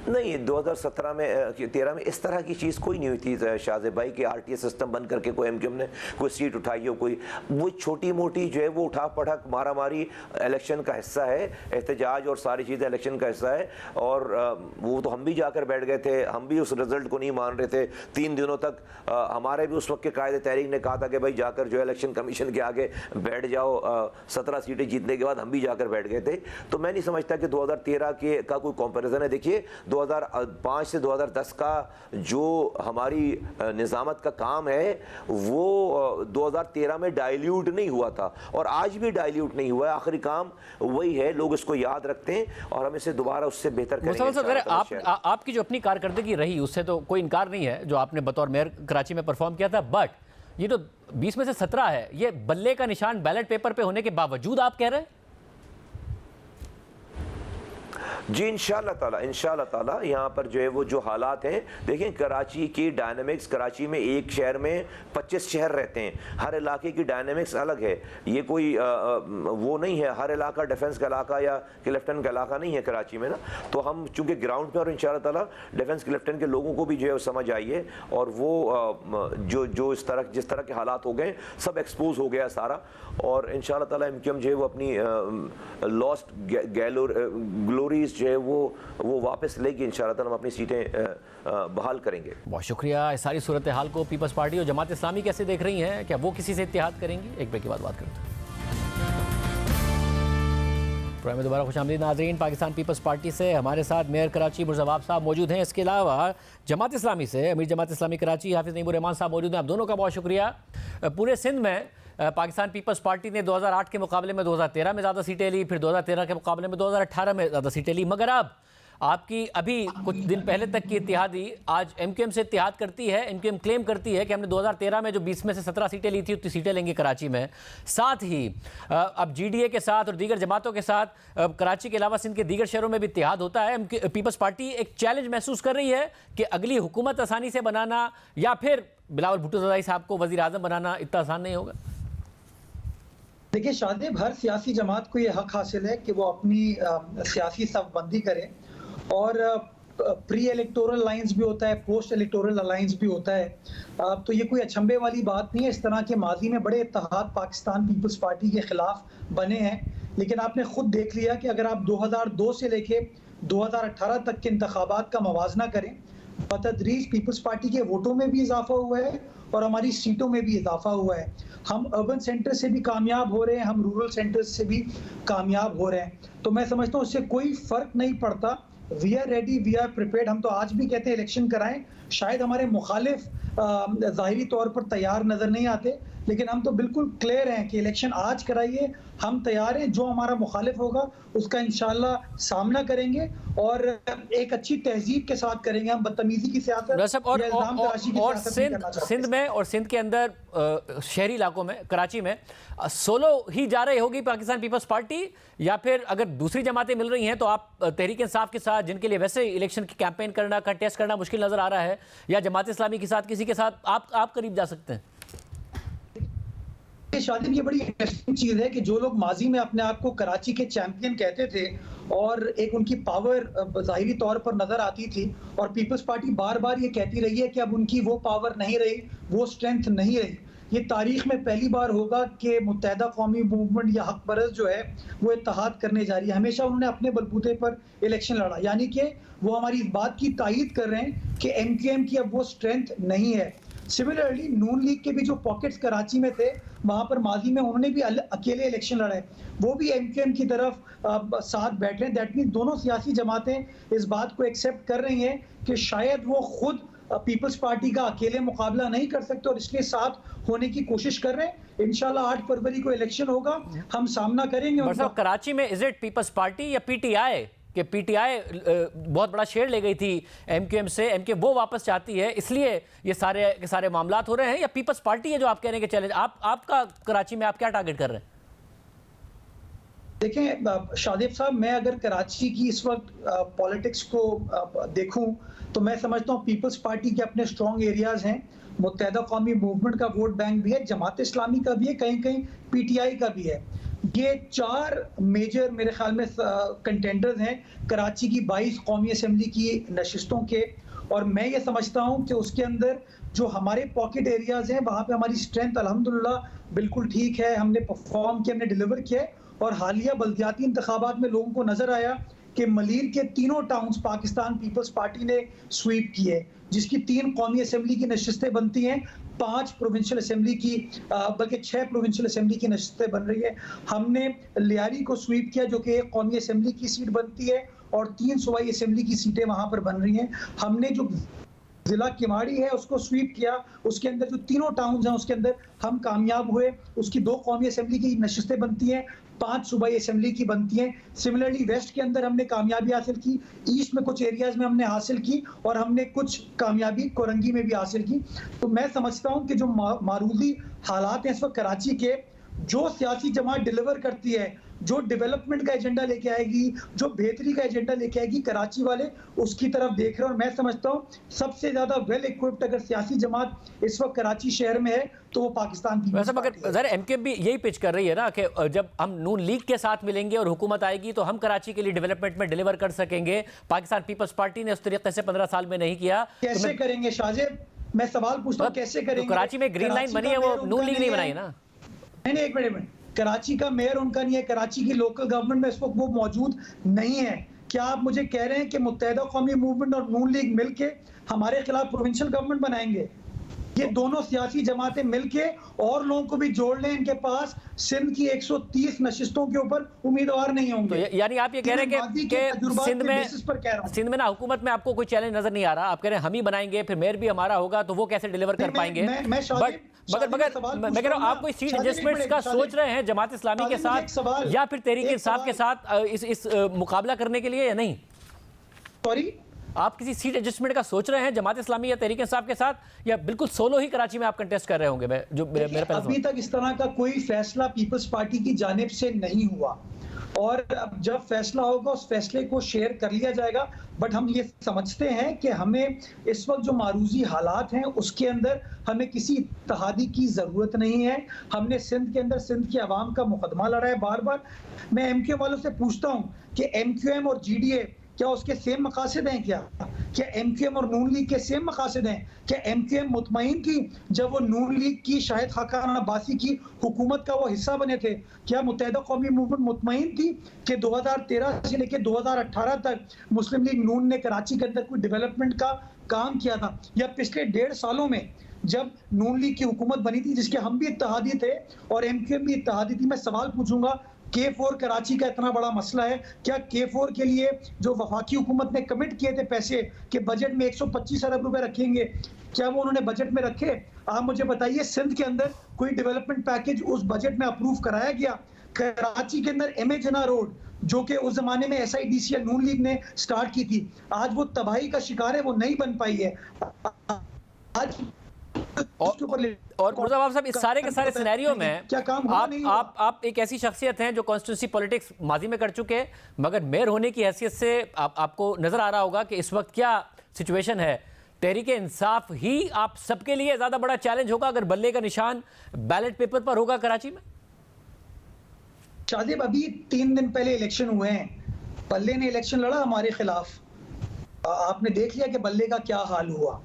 नहीं, 2017 में 13 में इस तरह की चीज़ कोई नहीं हुई थी शाहजेब भाई कि आरटीएस सिस्टम बंद करके कोई एमक्यूएम ने कोई सीट उठाई हो। कोई वो छोटी मोटी जो है वो उठा पटक मारा मारी इलेक्शन का हिस्सा है, एहतजाज और सारी चीज़ें इलेक्शन का हिस्सा है। और वो तो हम भी जाकर बैठ गए थे, हम भी उस रिजल्ट को नहीं मान रहे थे 3 दिनों तक। हमारे भी उस वक्त के कायदे तहरीक ने कहा था कि भाई जाकर जो है इलेक्शन कमीशन के आगे बैठ जाओ। 17 सीटें जीतने के बाद हम भी जाकर बैठ गए थे। तो मैं नहीं समझता कि 2013 का कोई कंपैरिजन है। देखिए 2005 से 2010 का जो हमारी निज़ामत का काम है वो 2013 में डाइल्यूट नहीं हुआ था और आज भी डाइल्यूट नहीं हुआ है। आखिरी काम वही है, लोग इसको याद रखते हैं और हम इसे दोबारा उससे बेहतर करेंगे। आपकी जो अपनी कारकर्दगी रही उससे तो कोई इनकार नहीं है, जो आपने बतौर मेयर कराची में परफॉर्म किया था। बट ये तो 20 में से 17 है, ये बल्ले का निशान बैलेट पेपर पे होने के बावजूद आप कह रहे हैं? जी इंशाअल्लाह ताला यहाँ पर जो है वो जो हालात हैं, देखें कराची की डायनामिक्स, कराची में एक शहर में 25 शहर रहते हैं, हर इलाके की डायनामिक्स अलग है। ये कोई वो नहीं है, हर इलाका डिफेंस का इलाका या क्लिफ्टन का इलाका नहीं है कराची में ना। तो हम चूँकि ग्राउंड पे और इंशाअल्लाह ताला डिफेंस क्लिफ्टन के लोगों को भी जो है समझ आई है और वो जो जिस तरह के हालात हो गए सब एक्सपोज हो गया सारा। और इंशाअल्लाह ताला एमक्यूएम जो है वो अपनी लॉस्ट ग्लोरीज जो है वो वापस लेगी। इंशाअल्लाह ताला हम अपनी सीटें बहाल करेंगे। बहुत शुक्रिया। इस सारी सूरत हाल को पीपल्स पार्टी और जमात इस्लामी कैसे देख रही हैं? क्या वो किसी से इत्तेहाद करेंगी? एक ब्रेक के बाद बात करते हैं। प्रोग्राम में दोबारा खुशामदीद नाज़रीन। पाकिस्तान पीपल्स पार्टी से हमारे साथ मेयर कराची मुर्ज़वाब साहब मौजूद हैं। इसके अलावा जमात इस्लामी से अमीर जमात इस्लामी कराची हाफिज़ नईमुर रहमान साहब मौजूद हैं। आप दोनों का बहुत शुक्रिया। पूरे सिंध में पाकिस्तान पीपल्स पार्टी ने 2008 के मुकाबले में 2013 में ज़्यादा सीटें ली, फिर 2013 के मुकाबले में 2018 में ज़्यादा सीटें ली। मगर अब आपकी अभी कुछ दिन पहले तक की इत्तेहादी आज एमक्यूएम से इत्तेहाद करती है। एमक्यूएम क्लेम करती है कि हमने 2013 में जो 20 में से 17 सीटें ली थी उतनी सीटें लेंगे कराची में। साथ ही अब जीडीए के साथ और दीगर जमातों के साथ कराची के अलावा सिंध के दीगर शहरों में भी इत्तेहाद होता है। पीपल्स पार्टी एक चैलेंज महसूस कर रही है कि अगली हुकूमत आसानी से बनाना या फिर बिलावल भुट्टो ज़रदारी साहब को वज़ीर आज़म बनाना इतना आसान नहीं होगा। देखिए शाहजेब, हर सियासी जमात को ये हक हासिल है कि वो अपनी सियासी सफबंदी करे और प्री इलेक्टोरल अलायंस भी होता है, पोस्ट इलेक्टोरल अलायंस भी होता है। तो ये कोई अचंभे वाली बात नहीं है। इस तरह के माजी में बड़े इत्तेहाद पाकिस्तान पीपल्स पार्टी के खिलाफ बने हैं, लेकिन आपने खुद देख लिया कि अगर आप 2002 से लेके 2018 तक के इंतखाबात का मवाजना करें, बतदरीज पीपल्स पार्टी के वोटों में भी इजाफा हुआ है और हमारी सीटों में भी इजाफा हुआ है। हम अर्बन सेंटर से भी कामयाब हो रहे हैं, हम रूरल सेंटर से भी कामयाब हो रहे हैं। तो मैं समझता हूँ उससे कोई फर्क नहीं पड़ता। We are ready, we are prepared. हम तो आज भी कहते हैं इलेक्शन कराएं। शायद हमारे मुखालिफ ज़ाहिरी तौर पर तैयार नजर नहीं आते, लेकिन हम तो बिल्कुल क्लियर हैं कि इलेक्शन आज कराइए, हम तैयार हैं। जो हमारा मुखालिफ होगा उसका इंशाल्लाह सामना करेंगे और एक अच्छी तहजीब के साथ करेंगे। हम बदतमीजी की सियासत और सिंध में और सिंध के अंदर शहरी इलाकों में कराची में सोलो ही जा रही होगी पाकिस्तान पीपल्स पार्टी, या फिर अगर दूसरी जमातें मिल रही हैं तो आप तहरीक इंसाफ के साथ, जिनके लिए वैसे इलेक्शन की कैंपेन करना कंटेस्ट करना मुश्किल नजर आ रहा है, या जमात इस्लामी के साथ किसी के साथ आप करीब जा सकते हैं? ये शादी ये बड़ी इंटरेस्टिंग चीज है कि जो लोग माजी में अपने आप को कराची के चैंपियन कहते थे और एक उनकी पावर ज़ाहिरी तौर पर नजर आती थी, और पीपल्स पार्टी बार बार ये कहती रही है कि अब उनकी वो पावर नहीं रही, वो स्ट्रेंथ नहीं रही। ये तारीख में पहली बार होगा कि मुत्तहदा कौमी मूवमेंट या हक परस्त जो है वो इत्तेहाद करने जा रही है। हमेशा उन्होंने अपने बलबूते पर इलेक्शन लड़ा, यानी कि वो हमारी इस बात की तायीद कर रहे हैं कि MQM की अब वो स्ट्रेंथ नहीं है। सिमिलरली नून लीग के भी जो पॉकेट्स कराची में थे, वहां पर माजी में उन्होंने भी अकेले इलेक्शन लड़ाए, वो भी MQM की तरफ साथ बैठ रहे हैं। दैट मीन दोनों सियासी जमातें इस बात को एक्सेप्ट कर रही हैं कि शायद वो खुद पीपल्स पार्टी का अकेले मुकाबला नहीं कर सकते और इसलिए साथ होने की कोशिश कर रहे हैं। इंशाल्लाह 8 फरवरी को इलेक्शन होगा, हम सामना करेंगे। मतलब कराची में इज इट पीपल्स पार्टी या PTI कि PTI बहुत बड़ा शेयर ले गई थी MQM से, MQM वो वापस चाहती है इसलिए ये सारे मामलात हो रहे हैं, या पीपल्स पार्टी है जो आप कह रहे हैं कि चैलेंज आपका कराची में आप क्या टारगेट कर रहे हैं? देखें शादेब साहब, मैं अगर कराची की इस वक्त पॉलिटिक्स को देखूं तो मैं समझता हूं पीपल्स पार्टी के अपने स्ट्रॉन्ग एरियाज हैं, मुत्तहदा कौमी मूवमेंट का वोट बैंक भी है, जमात इस्लामी का भी है, कहीं कहीं PTI का भी है। ये 4 मेजर मेरे ख्याल में कंटेंडर्स हैं कराची की 22 कौमी असेंबली की नशिस्तों के, और मैं ये समझता हूं कि उसके अंदर जो हमारे पॉकेट एरियाज हैं वहां पे हमारी स्ट्रेंथ अल्हम्दुलिल्लाह बिल्कुल ठीक है, हमने परफॉर्म किया, हमने डिलीवर किया है। और हालिया बल्दियाती इंतखाबात में लोगों को नजर आया कि मलीर के तीनों टाउन्स पाकिस्तान पीपल्स पार्टी ने स्वीप किए, जिसकी 3 कौमी असेंबली की नशिस्तें बनती हैं, 5 प्रोविंशियल असेंबली की बल्कि 6 प्रोविंशियल असेंबली की नशिस्तें बन रही है। हमने लियारी को स्वीप किया जो कि 1 कौमी असेंबली की सीट बनती है और 3 सूबाई असेंबली की सीटें वहां पर बन रही हैं। हमने जो जिला किमाड़ी है उसको स्वीप किया, उसके अंदर जो तीनों टाउन्स हैं उसके अंदर हम कामयाब हुए, उसकी 2 कौमी असेंबली की नशिस्तें बनती हैं, 5 सूबाई असेंबली की बनती हैं। सिमिलरली वेस्ट के अंदर हमने कामयाबी हासिल की, ईस्ट में कुछ एरियाज में हमने हासिल की और हमने कुछ कामयाबी कोरंगी में भी हासिल की। तो मैं समझता हूं कि जो मारूदी हालात हैं इस वक्त कराची के, जो सियासी जमात डिलीवर करती है, जो डेवलपमेंट का एजेंडा लेके आएगी, जो बेहतरी का एजेंडा लेके आएगी, कराची वाले उसकी तरफ देख रहे हैं। और मैं समझता हूँ सबसे ज्यादा वेल इक्विप्ड अगर सियासी जमात इस वक्त कराची शहर में है तो वो पाकिस्तान की। वैसे मगर ज़रा MQM भी यही पिच कर रही है ना कि जब हम नून लीग के साथ मिलेंगे और हुकूमत आएगी तो हम कराची के लिए डेवलपमेंट में डिलीवर कर सकेंगे। पाकिस्तान पीपल्स पार्टी ने उस तरीके से 15 साल में नहीं किया। कैसे करेंगे शाहजेब? मैं सवाल पूछता हूँ, कैसे करेंगे? तो कराची में ग्रीन लाइन बनी है, वो नून लीग नहीं बनाई ना। नहीं, एक मिनट, कराची का मेयर उनका नहीं है, कराची की लोकल गवर्नमेंट में इस वक्त वो मौजूद नहीं है। क्या आप मुझे कह रहे हैं कि मुत्तहदा कौमी मूवमेंट और नून लीग मिलके हमारे खिलाफ प्रोविंशियल गवर्नमेंट बनाएंगे? ये दोनों सियासी जमातें मिलके और लोगों को भी जोड़ लें, इनके पास सिंध की 130 नशिस्तों के ऊपर उम्मीदवार नहीं होंगे। तो यानी आप ये कह रहे हैं कि सिंध में ना हुकूमत में आपको कोई चैलेंज नजर नहीं आ रहा, आप कह रहे हैं हम ही बनाएंगे, फिर मेयर भी हमारा होगा, तो वो कैसे डिलीवर कर पाएंगे? मगर मैं कह रहा हूं आप कोई सीट एडजस्टमेंट्स का सोच रहे हैं जमात इस्लामी के साथ या फिर तहरीक इंसाफ के साथ इस मुकाबला करने के लिए या नहीं? सॉरी, आप किसी सीट एडजस्टमेंट का सोच रहे हैं जमात इस्लामी या तहरीक इंसाफ के साथ, या बिल्कुल सोलो ही कराची में आप कंटेस्ट कर रहे होंगे? अभी तक इस तरह का कोई फैसला पीपल्स पार्टी की जानिब से नहीं हुआ, और जब फैसला होगा उस फैसले को शेयर कर लिया जाएगा। बट हम ये समझते हैं कि हमें इस वक्त जो मारूजी हालात हैं उसके अंदर हमें किसी इत्तेहादी की ज़रूरत नहीं है। हमने सिंध के अंदर सिंध की आवाम का मुकदमा लड़ा है बार बार। मैं MQM वालों से पूछता हूँ कि MQM और GDA क्या उसके सेम मकासद हैं? क्या MQM और नून लीग के सेम मकासद हैं? क्या MQM मुतमईन थी जब वो नून लीग की शाहिद खाकान अब्बासी की हुकूमत का वो हिस्सा बने थे? क्या मुत्तहदा कौमी मूवमेंट मुतमईन थी कि 2013 से लेकर 2018 तक मुस्लिम लीग नून ने कराची के अंदर कोई डेवलपमेंट का काम किया था? या पिछले 1.5 सालों में जब नून लीग की हुकूमत बनी थी जिसके हम भी इत्तेहादी थे और MQM भी इत्तेहादी थी, मैं सवाल पूछूंगा, K4 कराची का इतना बड़ा मसला है, क्या K4 के लिए जो वफाकी हुकूमत ने कमिट किए थे पैसे कि बजट में 125 अरब रुपए रखेंगे, क्या वो उन्होंने बजट में रखे? आप मुझे बताइए, सिंध के अंदर कोई डेवलपमेंट पैकेज उस बजट में अप्रूव कराया गया? कराची के अंदर MA जिन्ना रोड जो कि उस जमाने में SIDC या नून लीग ने स्टार्ट की थी, आज वो तबाही का शिकार है, वो नहीं बन पाई है। आज और मुर्तज़ा साहब, इस सारे के सारे सिनेरियो में क्या काम आप एक ऐसी शख्सियत हैं जो कॉन्स्टिट्यूंसी पॉलिटिक्स माजी में कर चुके हैं, मगर मेयर होने की हैसियत से आपको नजर आ रहा होगा कि इस वक्त क्या सिचुएशन है तहरीक इंसाफ ही आप सबके लिए ज्यादा बड़ा चैलेंज होगा अगर बल्ले का निशान बैलेट पेपर पर होगा कराची में? शादिब, अभी 3 दिन पहले इलेक्शन हुए हैं, बल्ले ने इलेक्शन लड़ा हमारे खिलाफ, आपने देख लिया कि बल्ले का क्या हाल हुआ।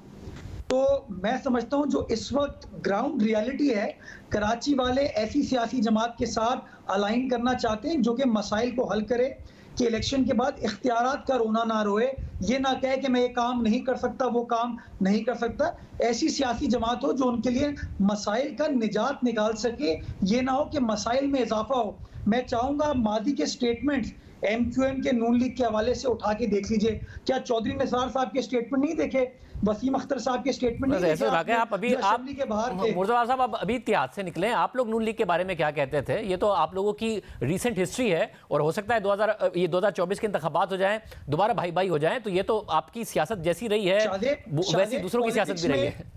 तो मैं समझता हूं जो इस वक्त ग्राउंड रियलिटी है, कराची वाले ऐसी सियासी जमात के साथ अलाइन करना चाहते हैं जो कि मसाइल को हल करे, कि इलेक्शन के बाद इख्तियारात का रोना ना रोए, ये ना कहे कि मैं ये काम नहीं कर सकता, वो काम नहीं कर सकता। ऐसी सियासी जमात हो जो उनके लिए मसाइल का निजात निकाल सके, ये ना हो कि मसाइल में इजाफा हो। मैं चाहूंगा मादी के स्टेटमेंट्स MQM के नून लीग के हवाले से उठा के देख लीजिए। क्या चौधरी निसार साहब के स्टेटमेंट नहीं देखे? वसीम अख्तर साहब के स्टेटमेंट नहीं देखे? आप अभी असेंबली के बाहर थे। मुर्तज़ा साहब, आप अभी इतिहाद से निकले, आप लोग नून लीग के बारे में क्या कहते थे? ये तो आप लोगों की रीसेंट हिस्ट्री है और हो सकता है 2024 के इंतखाबात हो जाएं, दोबारा भाई भाई हो जाएं, तो ये तो आपकी सियासत जैसी रही है वैसी दूसरों की सियासत भी रही है।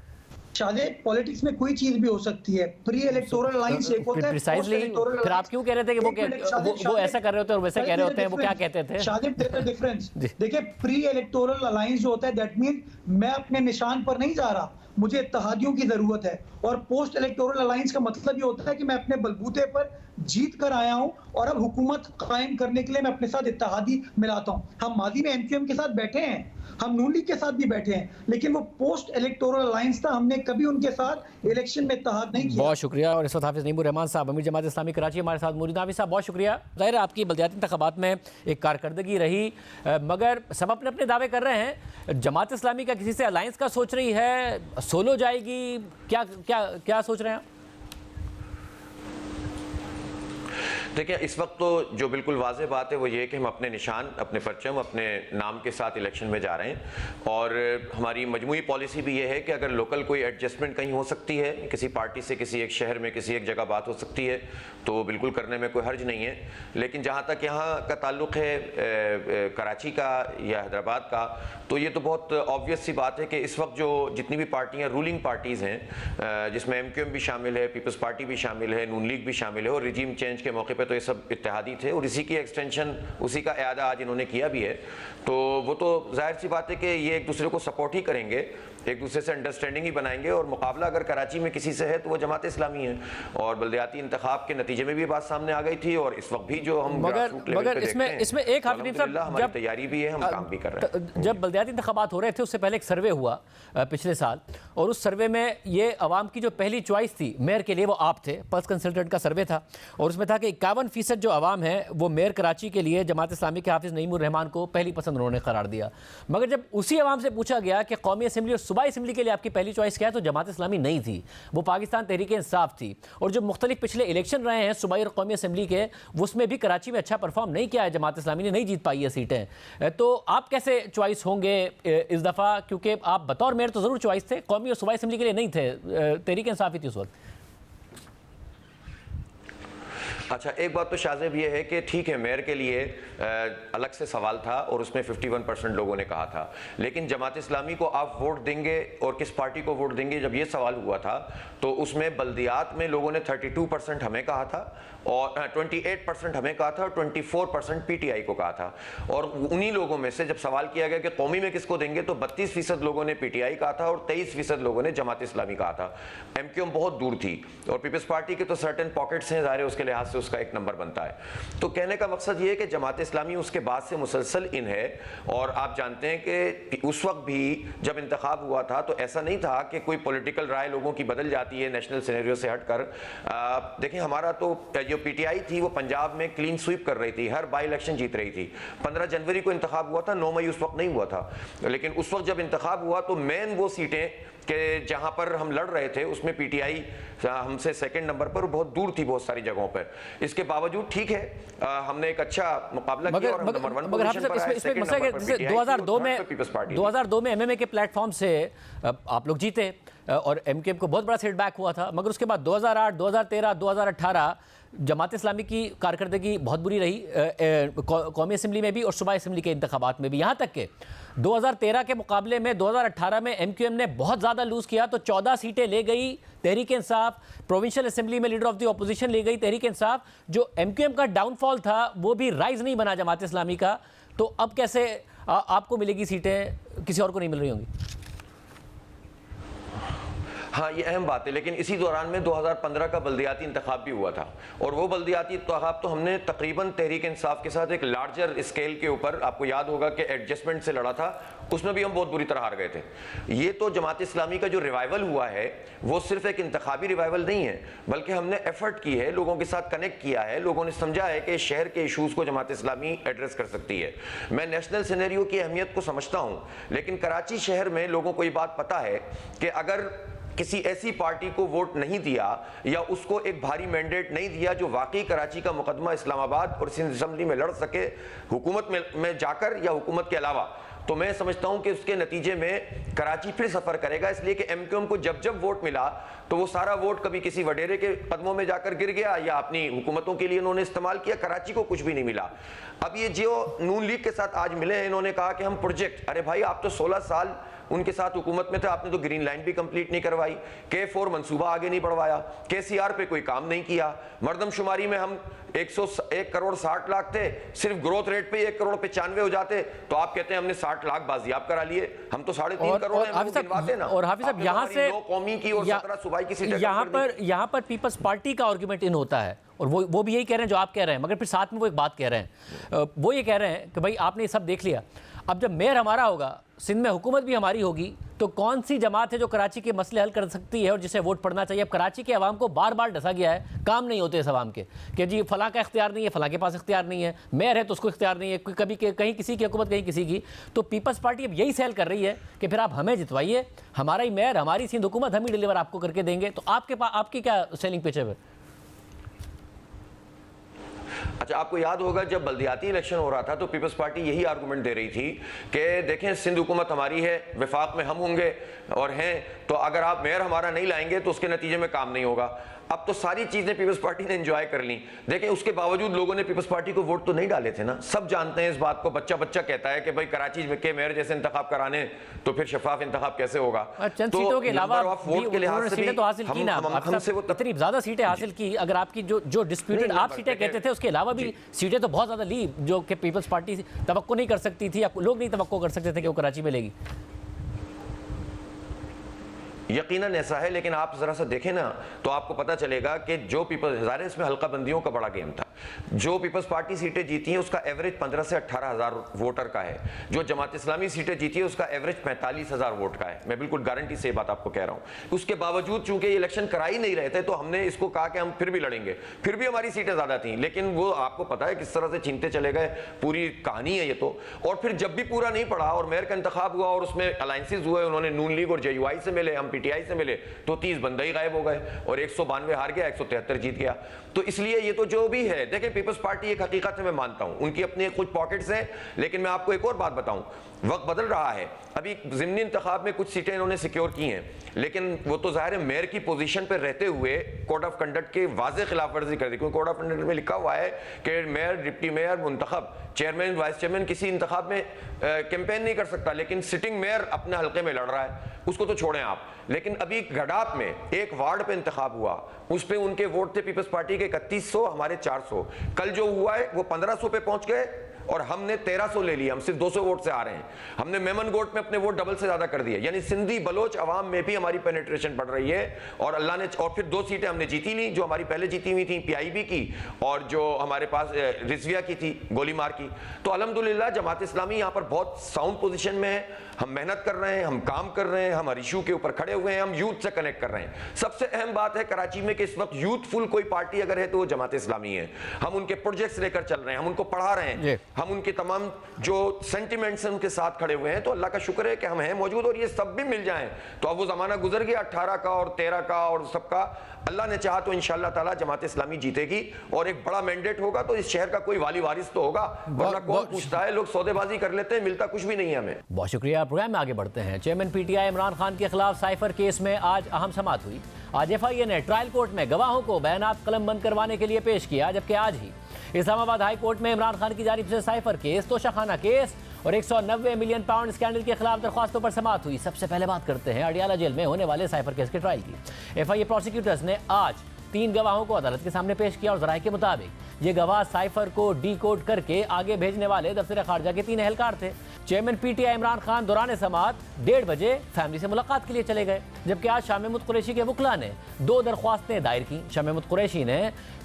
शायद पॉलिटिक्स में कोई चीज भी हो सकती है। प्री इलेक्टोरल अलायंस एक होता है, प्रिसाइजली। फिर आप क्यों कह रहे थे कि वो ऐसा कर रहे होते हैं और वैसे कह रहे होते हैं? वो क्या कहते थे? शादिब, डिफरेंस देखिए, प्री इलेक्टोरल अलायंस जो होता है, दैट मीन मैं अपने निशान पर नहीं जा रहा, मुझे इत्तेहादियों की जरूरत है। और पोस्ट इलेक्टोरल अलायंस का मतलब ये होता है कि मैं अपने बलबूते पर जीत कर आया हूं और अब हुकूमत कायम करने के लिए मैं अपने साथ इत्तेहादी मिलाता हूं। हम माजी में MQM के साथ बैठे हैं, हम नून लीग के साथ भी बैठे हैं, लेकिन वो पोस्ट इलेक्टोरल अलायंस था, हमने कभी उनके साथ इलेक्शन में इत्तेहाद नहीं किया। बहुत शुक्रिया। और इस वक्त हाफिज नईमुर रहमान साहब, अमीर जमात इस्लामी कराची, हमारे साथ मौजूद। हाफिज साहब, बहुत शुक्रिया। ज़ाहिर है आपकी बल्दियाती इंतखाबात में एक कारकर्दगी रही, मगर सब अपने अपने दावे कर रहे हैं। जमात इस्लामी का किसी से अलायंस का सोच रही है, सोलो जाएगी, क्या क्या क्या सोच रहे हैं? देखिए, इस वक्त तो जो बिल्कुल वाज़ेह बात है वो ये है कि हम अपने निशान, अपने परचम, अपने नाम के साथ इलेक्शन में जा रहे हैं। और हमारी मजमूई पॉलिसी भी ये है कि अगर लोकल कोई एडजस्टमेंट कहीं हो सकती है, किसी पार्टी से किसी एक शहर में किसी एक जगह बात हो सकती है, तो बिल्कुल करने में कोई हर्ज नहीं है। लेकिन जहाँ तक यहाँ का ताल्लुक़ है कराची का या हैदराबाद का, तो ये तो बहुत ऑब्वियस सी बात है कि इस वक्त जो जितनी भी पार्टियाँ रूलिंग पार्टीज़ हैं, जिसमें MQM भी शामिल है, पीपल्स पार्टी भी शामिल है, नून लीग भी शामिल है, और रिजीम चेंज के मौके पे तो ये सब इत्तेहादी थे और इसी की एक्सटेंशन, उसी का इआदा आज इन्होंने किया भी है। तो वो तो जाहिर सी बात है कि ये एक दूसरे को सपोर्ट ही करेंगे, एक दूसरे से अंडरस्टैंडिंग ही बनाएंगे। और मुकाबला अगर कराची में किसी से है तो वो जमात इस्लामी है। और बल्दियाती इंतखाब के नतीजे में भी बात सामने आ गई थी और इस वक्त भी जो हम मगर इसमें एक हाफिज साहब, हमारी तैयारी भी है, हम काम भी कर रहे हैं। जब बल्दियाती इंतखाबात हो रहे थे उससे पहले एक सर्वे हुआ पिछले साल, और उस सर्वे में ये अवाम की जो पहली चॉइस थी मेयर के लिए वो आप थे। पल्स कंसल्टेंट का सर्वे था और उसमें था कि 51% जो अवाम है वो मेयर कराची के लिए जमात इस्लामी के हाफिज नईमुर रहमान को पहली पसंद उन्होंने करार दिया। मगर जब उसी अवाम से पूछा गया कि कौमी असम्बली और सूबाई असम्बली के लिए आपकी पहली चॉइस क्या है, तो जमात इस्लामी नहीं थी, वो पाकिस्तान तहरीक इंसाफ थी। और जो मुख्तलिफ पिछले इलेक्शन रहे हैं सूबाई और कौमी असम्बली के, उसमें भी कराची में अच्छा परफॉर्म नहीं किया है जमात इस्लामी ने, नहीं जीत पाई है सीटें। तो आप कैसे चॉइस होंगे इस दफ़ा? क्योंकि आप बतौर मेयर तो ज़रूर चॉइस थे, कौमी और सूबाई असम्बली के लिए नहीं थे, तहरीक इंसाफ ही थी उस वक्त। अच्छा, एक बात तो शाज़ेब ये है कि ठीक है, मेयर के लिए अलग से सवाल था और उसमें 51% लोगों ने कहा था, लेकिन जमात इस्लामी को आप वोट देंगे और किस पार्टी को वोट देंगे, जब ये सवाल हुआ था तो उसमें बल्दियात में लोगों ने 32% हमें कहा था और 28% हमें कहा था और 24% PTI को कहा था। और उन्हीं लोगों में से जब सवाल किया गया कि कौमी में किसको देंगे, तो 32% लोगों ने PTI कहा था और 23% लोगों ने जमात इस्लामी कहा था। MQM बहुत दूर थी और पीपल्स पार्टी के तो सर्टेन पॉकेट्स हैं, ज़ाहिर है उसके लिहाज से उसका एक नंबर बनता है। तो कहने का मकसद ये है कि जमात इस्लामी उसके बाद से मुसलसल इन है। और आप जानते हैं कि उस वक्त भी जब इंतखाब हुआ था तो ऐसा नहीं था कि कोई पॉलिटिकल राय लोगों की बदल जाती है नेशनल सिनेरियो से हटकर। देखिए, हमारा तो जो PTI थी वो पंजाब में क्लीन स्वीप कर रही थी, हर बाई इलेक्शन जीत रही थी। 15 जनवरी को इंतखाब हुआ था, 9 मई उस वक्त नहीं हुआ था, लेकिन उस वक्त जब इंतखाब हुआ तो मेन वो सीटें कि जहां पर हम लड़ रहे थे उसमें PTI हमसे सेकंड नंबर पर बहुत दूर थी बहुत सारी जगहों पर। इसके बावजूद ठीक है, हमने एक अच्छा मुकाबला किया और हम नंबर 1 पोजीशन पर आए। इसमें मसला है कि 2002 में MMA के प्लेटफॉर्म से आप लोग जीते और MQM को बहुत बड़ा सेटबैक हुआ था, मगर उसके बाद 2008, 2013, 2018 जमात इस्लामी की कारकर्दगी बहुत बुरी रही, कौमी असम्बली में भी और सूबाई असम्बली के इंतखाबात में भी। यहाँ तक कि 2013 के मुकाबले में 2018 में MQM ने बहुत ज़्यादा लूज़ किया, तो 14 सीटें ले गई तहरीक इंसाफ, प्रोविंशियल असम्बली में लीडर ऑफ द ऑपोजिशन ले गई तहरीक इंसाफ। जो MQM का डाउनफॉल था वो भी राइज नहीं बना जमात इस्लामी का। तो अब कैसे आपको मिलेगी सीटें, किसी और को नहीं मिल रही होंगी? हाँ, ये अहम बात है, लेकिन इसी दौरान में 2015 का बल्दियाती इंतखाब भी हुआ था, और वो बल्दियाती इंतखाब तो हमने तकरीबन तहरीक इंसाफ के साथ एक लार्जर स्केल के ऊपर, आपको याद होगा कि एडजस्टमेंट से लड़ा था, उसमें भी हम बहुत बुरी तरह हार गए थे। ये तो जमात इस्लामी का जो रिवाइवल हुआ है वो सिर्फ एक इंतखाबी रिवाइवल नहीं है, बल्कि हमने एफर्ट की है, लोगों के साथ कनेक्ट किया है, लोगों ने समझा है कि शहर के इशूज़ को जमात इस्लामी एड्रेस कर सकती है। मैं नेशनल सिनेरियो की अहमियत को समझता हूँ, लेकिन कराची शहर में लोगों को ये बात पता है कि अगर किसी ऐसी पार्टी को वोट नहीं दिया या उसको एक भारी मैंडेट नहीं दिया जो वाकई कराची का मुकदमा इस्लामाबाद और सिंध असेंबली में लड़ सके, हुकूमत में जाकर या हुकूमत के अलावा, तो मैं समझता हूं कि उसके नतीजे में कराची फिर सफर करेगा। इसलिए कि एमक्यूएम को जब जब वोट मिला तो वो सारा वोट कभी किसी वडेरे के कदमों में जाकर गिर गया या अपनी हुकूमतों के लिए इन्होंने इस्तेमाल किया, कराची को कुछ भी नहीं मिला। अब ये जो नून लीग के साथ आज मिले हैं, इन्होंने कहा कि हम प्रोजेक्ट, अरे भाई आप तो 16 साल उनके साथ हुकूमत में थे, आपने तो ग्रीन लाइन भी कंप्लीट नहीं करवाई, K4 मंसूबा आगे नहीं बढ़वाया, KCR पे कोई काम नहीं किया, मर्दमशुमारी में हम 101 करोड़ 60 लाख थे, सिर्फ ग्रोथ रेट पे 1 करोड़ 95 हो जाते, तो आप कहते हैं हमने 60 लाख बाजियाब करा लिए, हम तो 3.5 करोड़ गिनवाते ना। और हाफिज साहब यहाँ से कौमी की और 17 सूबाई की सीटें यहाँ पर पीपल्स पार्टी का आर्गुमेंट इन होता है, और वो भी यही कह रहे हैं जो आप कह रहे हैं, मगर फिर साथ में वो एक बात कह रहे हैं, वो ये कह रहे हैं कि भाई आपने ये सब देख लिया, अब जब मेयर हमारा होगा, सिंध में हुकूमत भी हमारी होगी, तो कौन सी जमात है जो कराची के मसले हल कर सकती है और जिसे वोट पड़ना चाहिए। अब कराची के अवाम को बार बार डसा गया है, काम नहीं होते इस अवाम के, कि जी फलां का इख्तियार नहीं है, फलां के पास इख्तियार नहीं है, मेयर है तो उसको इख्तियार नहीं है, कभी कहीं किसी की हुकूमत कहीं किसी की। तो पीपल्स पार्टी अब यही सेल कर रही है कि फिर आप हमें जितवाइए, हमारा ही मेयर, हमारी सिंध हुकूमत, हम ही डिलीवर आपको करके देंगे। तो आपकी क्या सेलिंग पिच है? अच्छा, आपको याद होगा जब बल्दियाती इलेक्शन हो रहा था तो पीपल्स पार्टी यही आर्गुमेंट दे रही थी कि देखें सिंध हुकूमत हमारी है, विफाक में हम होंगे और हैं, तो अगर आप मेयर हमारा नहीं लाएंगे तो उसके नतीजे में काम नहीं होगा। अब तो सारी चीजें पीपल्स पार्टी ने एंजॉय कर ली, देखें उसके बावजूद लोगों ने पीपल्स पार्टी को वोट तो नहीं डाले थे ना। सब जानते हैं इस बात को, बच्चा बच्चा कहता है कि भाई कराची के मेयर जैसे इंतखाब कराने तो फिर शफाफ इंतखाब कैसे होगा। चंद सीटों के अलावा वोट के लिहाज से सीटें तो हासिल की ना, हमसे वो इतनी ज्यादा सीटें हासिल की। अगर आपकी जो डिस्प्यूटेड आप सीटें कहते थे उसके अलावा भी सीटें तो बहुत ज्यादा ली, जो कि पीपल्स पार्टी तवक्को नहीं कर सकती थी, लोग नहीं तवक्को कर सकते थे कि वो कराची में लेगी। यकीनन ऐसा है, लेकिन आप जरा सा देखें ना तो आपको पता चलेगा कि जो पीपल्स, ज़ाहिर इसमें हल्का बंदियों का बड़ा गेम था, जो पीपल्स पार्टी सीटें जीती हैं उसका एवरेज 15 से 18 हज़ार वोटर का है, जो जमात इस्लामी सीटें जीती है उसका एवरेज 45,000 वोट का है। मैं बिल्कुल गारंटी से बात आपको कह रहा हूँ। उसके बावजूद चूंकि ये इलेक्शन करा ही नहीं रहे थे तो हमने इसको कहा कि हम फिर भी लड़ेंगे, फिर भी हमारी सीटें ज़्यादा थी, लेकिन वो आपको पता है किस तरह से छीनते चले गए, पूरी कहानी है ये तो। और फिर जब भी पूरा नहीं पड़ा और मेयर का इंतखाब हुआ और उसमें अलायंसेज हुए, उन्होंने नून लीग और JUI से मिले, हम PTI से मिले, तो 30 बंदे ही गायब हो गए और 192 हार गया, 173 जीत गया। तो इसलिए ये तो जो भी है, देखें पीपल्स पार्टी एक हकीकत है, मैं मानता हूं उनकी अपने कुछ पॉकेट्स हैं, लेकिन मैं आपको एक और बात बताऊं, वक्त बदल रहा है। अभी ज़िमनी इंतखाब में कुछ सीटें इन्होंने सिक्योर की हैं, लेकिन वो तो ज़ाहिर है मेयर की पोजीशन पर रहते हुए कोड ऑफ कंडक्ट के वाज़े खिलाफ वर्जी कर दी, क्योंकि कोड ऑफ कंडक्ट में लिखा हुआ है कि मेयर, डिप्टी मेयर, मुंतखब, चेयरमैन, वाइस चेयरमैन किसी इंतखाब में कैंपेन नहीं कर सकता, लेकिन सिटिंग मेयर अपने हल्के में लड़ रहा है, उसको तो छोड़ें आप। लेकिन अभी गडाप में एक वार्ड पे इंतखाब हुआ, उस पे उनके वोट थे पीपल्स पार्टी के 3100, हमारे 400। कल जो हुआ है वो 1500 पे पहुंच गए और हमने 1300 ले लिया, हम सिर्फ 200 वोट से आ रहे हैं। हमने मेमन गोट में अपने वोट डबल से ज्यादा कर दिए, यानी सिंधी बलोच अवाम में भी हमारी पेनिट्रेशन बढ़ रही है। और अल्लाह ने, और फिर 2 सीटें हमने जीती ली जो हमारी पहले जीती हुई थी, PIB की और जो हमारे पास रिजविया की थी, गोलीमार की। तो अल्हम्दुलिल्लाह जमात इस्लामी यहाँ पर बहुत साउंड पोजीशन में है, हम मेहनत कर रहे हैं, हम काम कर रहे हैं, हम हर इशू के ऊपर खड़े हुए हैं, हम यूथ से कनेक्ट कर रहे हैं। सबसे अहम बात है कराची में कि इस वक्त यूथफुल कोई पार्टी अगर है तो वो जमात इस्लामी है। हम उनके प्रोजेक्ट्स लेकर चल रहे हैं, हम उनको पढ़ा रहे हैं, हम उनके तमाम जो सेंटिमेंट्स हैं उनके साथ खड़े हुए हैं। तो अल्लाह का शुक्र है कि हम हैं मौजूद, और ये सब भी मिल जाएं तो अब वो जमाना गुजर गया 18 का और 13 का और सबका। अल्लाह ने चाहा तो इंशाअल्लाह ताला जमात इस्लामी जीतेगी और एक बड़ा मैंडेट होगा, तो इस शहर का कोई वाली वारिस तो होगा, वरना कौन पूछता है, लोग सौदेबाजी कर लेते हैं, मिलता कुछ भी नहीं है हमें। बहुत शुक्रिया। प्रोग्राम में आगे बढ़ते हैं। चेयरमैन PTI इमरान खान के खिलाफ साइफर केस में आज अहम समाअत हुई। आज FIA ने ट्रायल कोर्ट में गवाहों को बयानात कलम बंद करवाने के लिए पेश किया, जबकि आज ही इस्लामाबाद हाई कोर्ट में इमरान खान की जानिब से साइफर केस, तोशाखाना केस और 190 मिलियन पाउंड स्कैंडल के खिलाफ दरख्वास्तों पर समाअत हुई। सबसे पहले बात करते हैं अडियाला जेल में होने वाले साइफर केस के ट्रायल की। FIA प्रोसिक्यूटर्स ने आज 3 गवाहों को अदालत के सामने पेश किया और जराये के मुताबिक ये गवाह साइफर को डीकोड करके आगे भेजने वाले दफ्तर खारजा के 3 एहलकार थे। चेयरमैन पीटीआई इमरान खान दौरान समाअत 1:30 बजे फैमिली से मुलाकात के लिए चले गए, जबकि आज शाह महमूद कुरैशी के वकला ने 2 दरख्वास्तें दायर की। शाह महमूद कुरैशी ने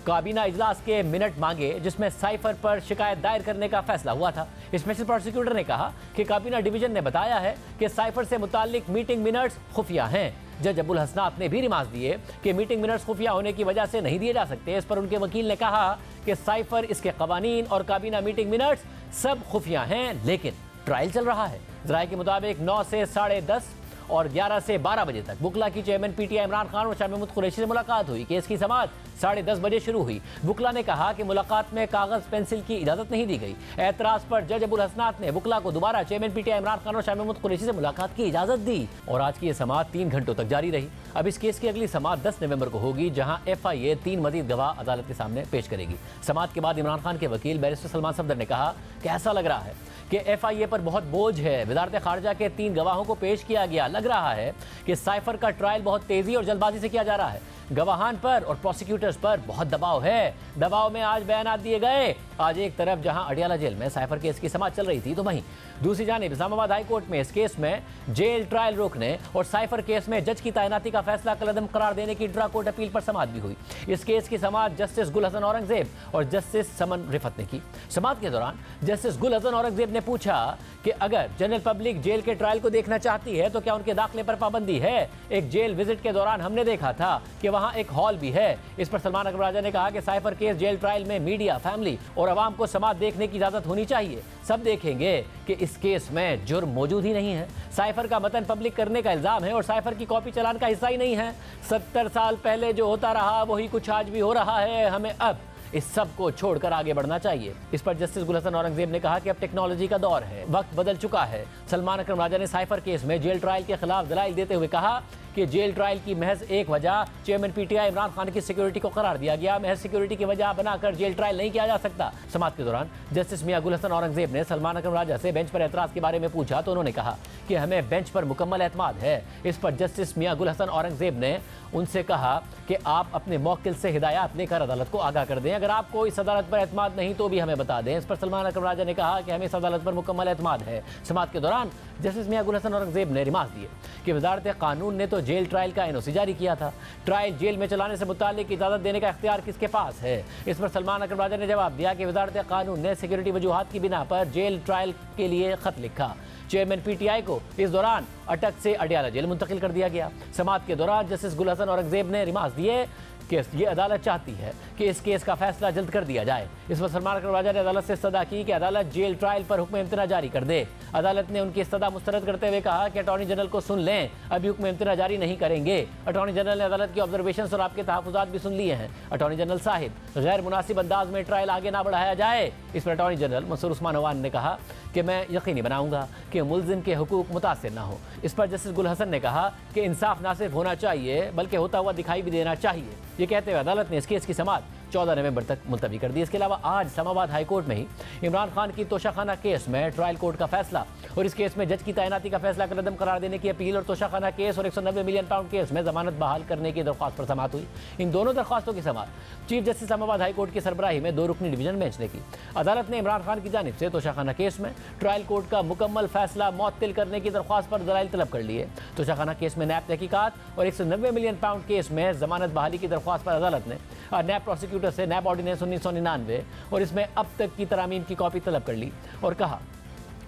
काबीना इजलास के मिनट मांगे जिसमें साइफर पर शिकायत दायर करने का फैसला हुआ था। स्पेशल प्रोसिक्यूटर ने कहा कि काबीना डिवीजन ने बताया है कि साइफर से मुताल्लिक मीटिंग मिनट्स खुफिया हैं। जज अबुल हसनात ने भी रिमार्क दिए कि मीटिंग मिनट्स खुफिया होने की वजह से नहीं दिए जा सकते। इस पर उनके वकील ने कहा कि साइफर, इसके कवानीन और काबीना मीटिंग मिनट्स सब खुफिया हैं, लेकिन ट्रायल चल रहा है। जराये के मुताबिक 9 से 10:30 और 11 से 12 बजे तक वकला की चेयरमैन पीटीआई इमरान खान और शाह महमूद कुरैशी से मुलाकात हुई। केस की समाअत 10:30 बजे शुरू हुई। वकला ने कहा कि मुलाकात में कागज पेंसिल की इजाजत नहीं दी गई। एतराज पर जज अबुल हसनात ने वकला को दोबारा चेयरमैन पीटीआई इमरान खान और शाह महमूद कुरैशी से मुलाकात की इजाजत दी और आज की यह समाअत 3 घंटों तक जारी रही। अब इस केस की अगली समाअत 10 नवंबर को होगी, जहां FIA 3 मजीद गवाह अदालत के सामने पेश करेगी। समाअत के बाद इमरान खान के वकील बैरिस्टर सलमान सफदर ने कहा कि ऐसा लग रहा है कि FIA पर बहुत बोझ है। वजारत खारजा के 3 गवाहों को पेश किया गया। लग रहा है कि साइफर का ट्रायल बहुत तेजी और जल्दबाजी से किया जा रहा है। गवाहान पर और प्रोसिक्यूटर्स पर बहुत दबाव है। दबाव में आज बयान दिए गए। आज एक तरफ जहां अडियाला जेल में साइफर केस की समाअत चल रही थी, तो वहीं दूसरी जानिब इस्लामाबाद हाई कोर्ट में इस केस में जेल ट्रायल रोकने और साइफर केस में जज की तैनाती का फैसला कलअदम करार देने की इंट्रा कोर्ट अपील पर समाअत भी हुई। इस केस की समाअत जस्टिस गुल हसन औरंगजेब और जस्टिस समन रिफत ने की। समाअत के दौरान जस्टिस गुल हसन औरंगजेब ने पूछा कि अगर जनरल पब्लिक जेल के ट्रायल को देखना चाहती है तो क्या उनके दाखिले पर पाबंदी है। एक जेल विजिट के दौरान हमने देखा था कि वहां एक हॉल भी है। इस पर सलमान अकबर राजा ने कहा कि साइफर केस जेल ट्रायल में मीडिया, फैमिली और अवाम को समाअत देखने की इजाजत होनी चाहिए। सब देखेंगे कि इस केस में जुर्म मौजूद ही नहीं है। साइफर का मतन पब्लिक करने का इल्जाम है और साइफर की कॉपी चलान का हिस्सा ही नहीं है। 70 साल पहले जो होता रहा वही कुछ आज भी हो रहा है। हमें अब इस सब को छोड़कर आगे बढ़ना चाहिए। इस पर जस्टिस गुल हसन औरंगजेब ने कहा कि अब टेक्नोलॉजी का दौर है, वक्त बदल चुका है। सलमान अकबर राजा ने साइफर केस में जेल ट्रायल के खिलाफ दलाइल देते हुए कहा कि जेल ट्रायल की महज एक वजह चेयरमैन पीटीआई इमरान खान की सिक्योरिटी को करार दिया गया। महज सिक्योरिटी की वजह बनाकर जेल ट्रायल नहीं किया जा सकता। समाअत के दौरान जस्टिस मियां गुल हसन औरंगजेब ने सलमान अकबर राजा से बेंच पर एतराज के बारे में पूछा तो उन्होंने कहा कि हमें बेंच पर मुकम्मल एतमाद है। इस पर जस्टिस मियां गुल हसन औरंगजेब ने उनसे कहा कि आप अपने मौकिल से हिदायत लेकर अदालत को आगाह कर दें। अगर आपको इस अदालत पर एतमाद नहीं तो भी हमें बता दें। इस पर सलमान अकबर राजा ने कहा कि हमें इस अदालत पर मुकम्मल एतमाद है। समाअत के दौरान जस्टिस मियां गुल हसन औरंगजेब ने रिमार्क दिए कि वजारत कानून ने तो जेल ट्रायल का NOC जारी किया था। ट्रायल जेल में चलाने से मुताल्लिक इजाजत देने का इख्तियार किसके पास है। इस पर सलमान अकबर राजा ने जवाब दिया कि वजारत कानून ने सिक्योरिटी वजूहात की बिना पर जेल ट्रायल के लिए खत लिखा। चेयरमैन पीटीआई को इस दौरान अटक से अडियाला जेल मुंतकिल कर दिया गया। समाअत के दौरान जस्टिस गुल हसन औरंगजेब ने रिमार्क दिए कि ये अदालत चाहती है कि इस केस का फैसला जल्द कर दिया जाए। इस पर सलमान अकबर राजा ने अदालत से इस्तदा की कि अदालत जेल ट्रायल पर हुक्म इम्तना जारी कर दे। अदालत ने उनकी इस्तदा मुस्तरद करते हुए कहा कि अटॉर्नी जनरल को सुन लें, अभी हुक्म इम्तना जारी नहीं करेंगे। अटॉर्नी जनरल ने अदालत की ऑब्जर्वेशन और आपके तहफ़्फ़ुज़ात भी सुन लिए हैं। अटॉर्नी जनरल साहिब, गैर मुनासिब अंदाज में ट्रायल आगे ना बढ़ाया जाए। इस पर अटॉर्नी जनरल मंसूर उस्मान अवान ने कहा कि मैं यकीनी बनाऊंगा कि मुल्ज़िम के हुकूक मुतासिर ना हो। इस पर जस्टिस गुल हसन ने कहा कि इंसाफ ना सिर्फ होना चाहिए बल्कि होता हुआ दिखाई भी देना चाहिए। ये कहते हुए अदालत ने इस केस की समाअत 14 नवंबर तक मुलतवी कर दी। इसके अलावा आज इस्लामाबाद हाई कोर्ट में ही इमरान खान की तोशाखाना केस में ट्रायल कोर्ट का फैसला और इस केस में जज की तैनाती का फैसला कदम करार देने की अपील और तोशाखाना केस और 190 मिलियन पाउंड केस में जमानत बहाल करने की दरख्वास्त पर समाअत हुई। इन दोनों दरख्वास्तों की समाअत chief justice Islamabad high court की सरबराही में 2 रुकनी डिवीजन बेंच ने की। अदालत ने इमरान खान की जानिब से तोशाखाना केस में ट्रायल कोर्ट का मुकम्मल फैसला मुअत्तिल करने की दरख्वास्त पर दलाइल तलब कर लिए। तोशाखाना केस में नैब तहकीकात और 190 मिलियन पाउंड केस में जमानत बहाली की दरख्वास्त पर अदालत ने नैब प्रोसिक्यूटर से नैब ऑर्डिनेंस 1999 और इसमें अब तक की तरामीम की कॉपी तलब कर ली और कहा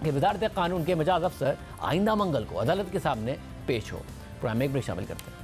कि वजारत कानून के मजाज अफसर आइंदा मंगल को अदालत के सामने पेश हो। प्रोग्राम में एक ब्रेक शामिल करते हैं।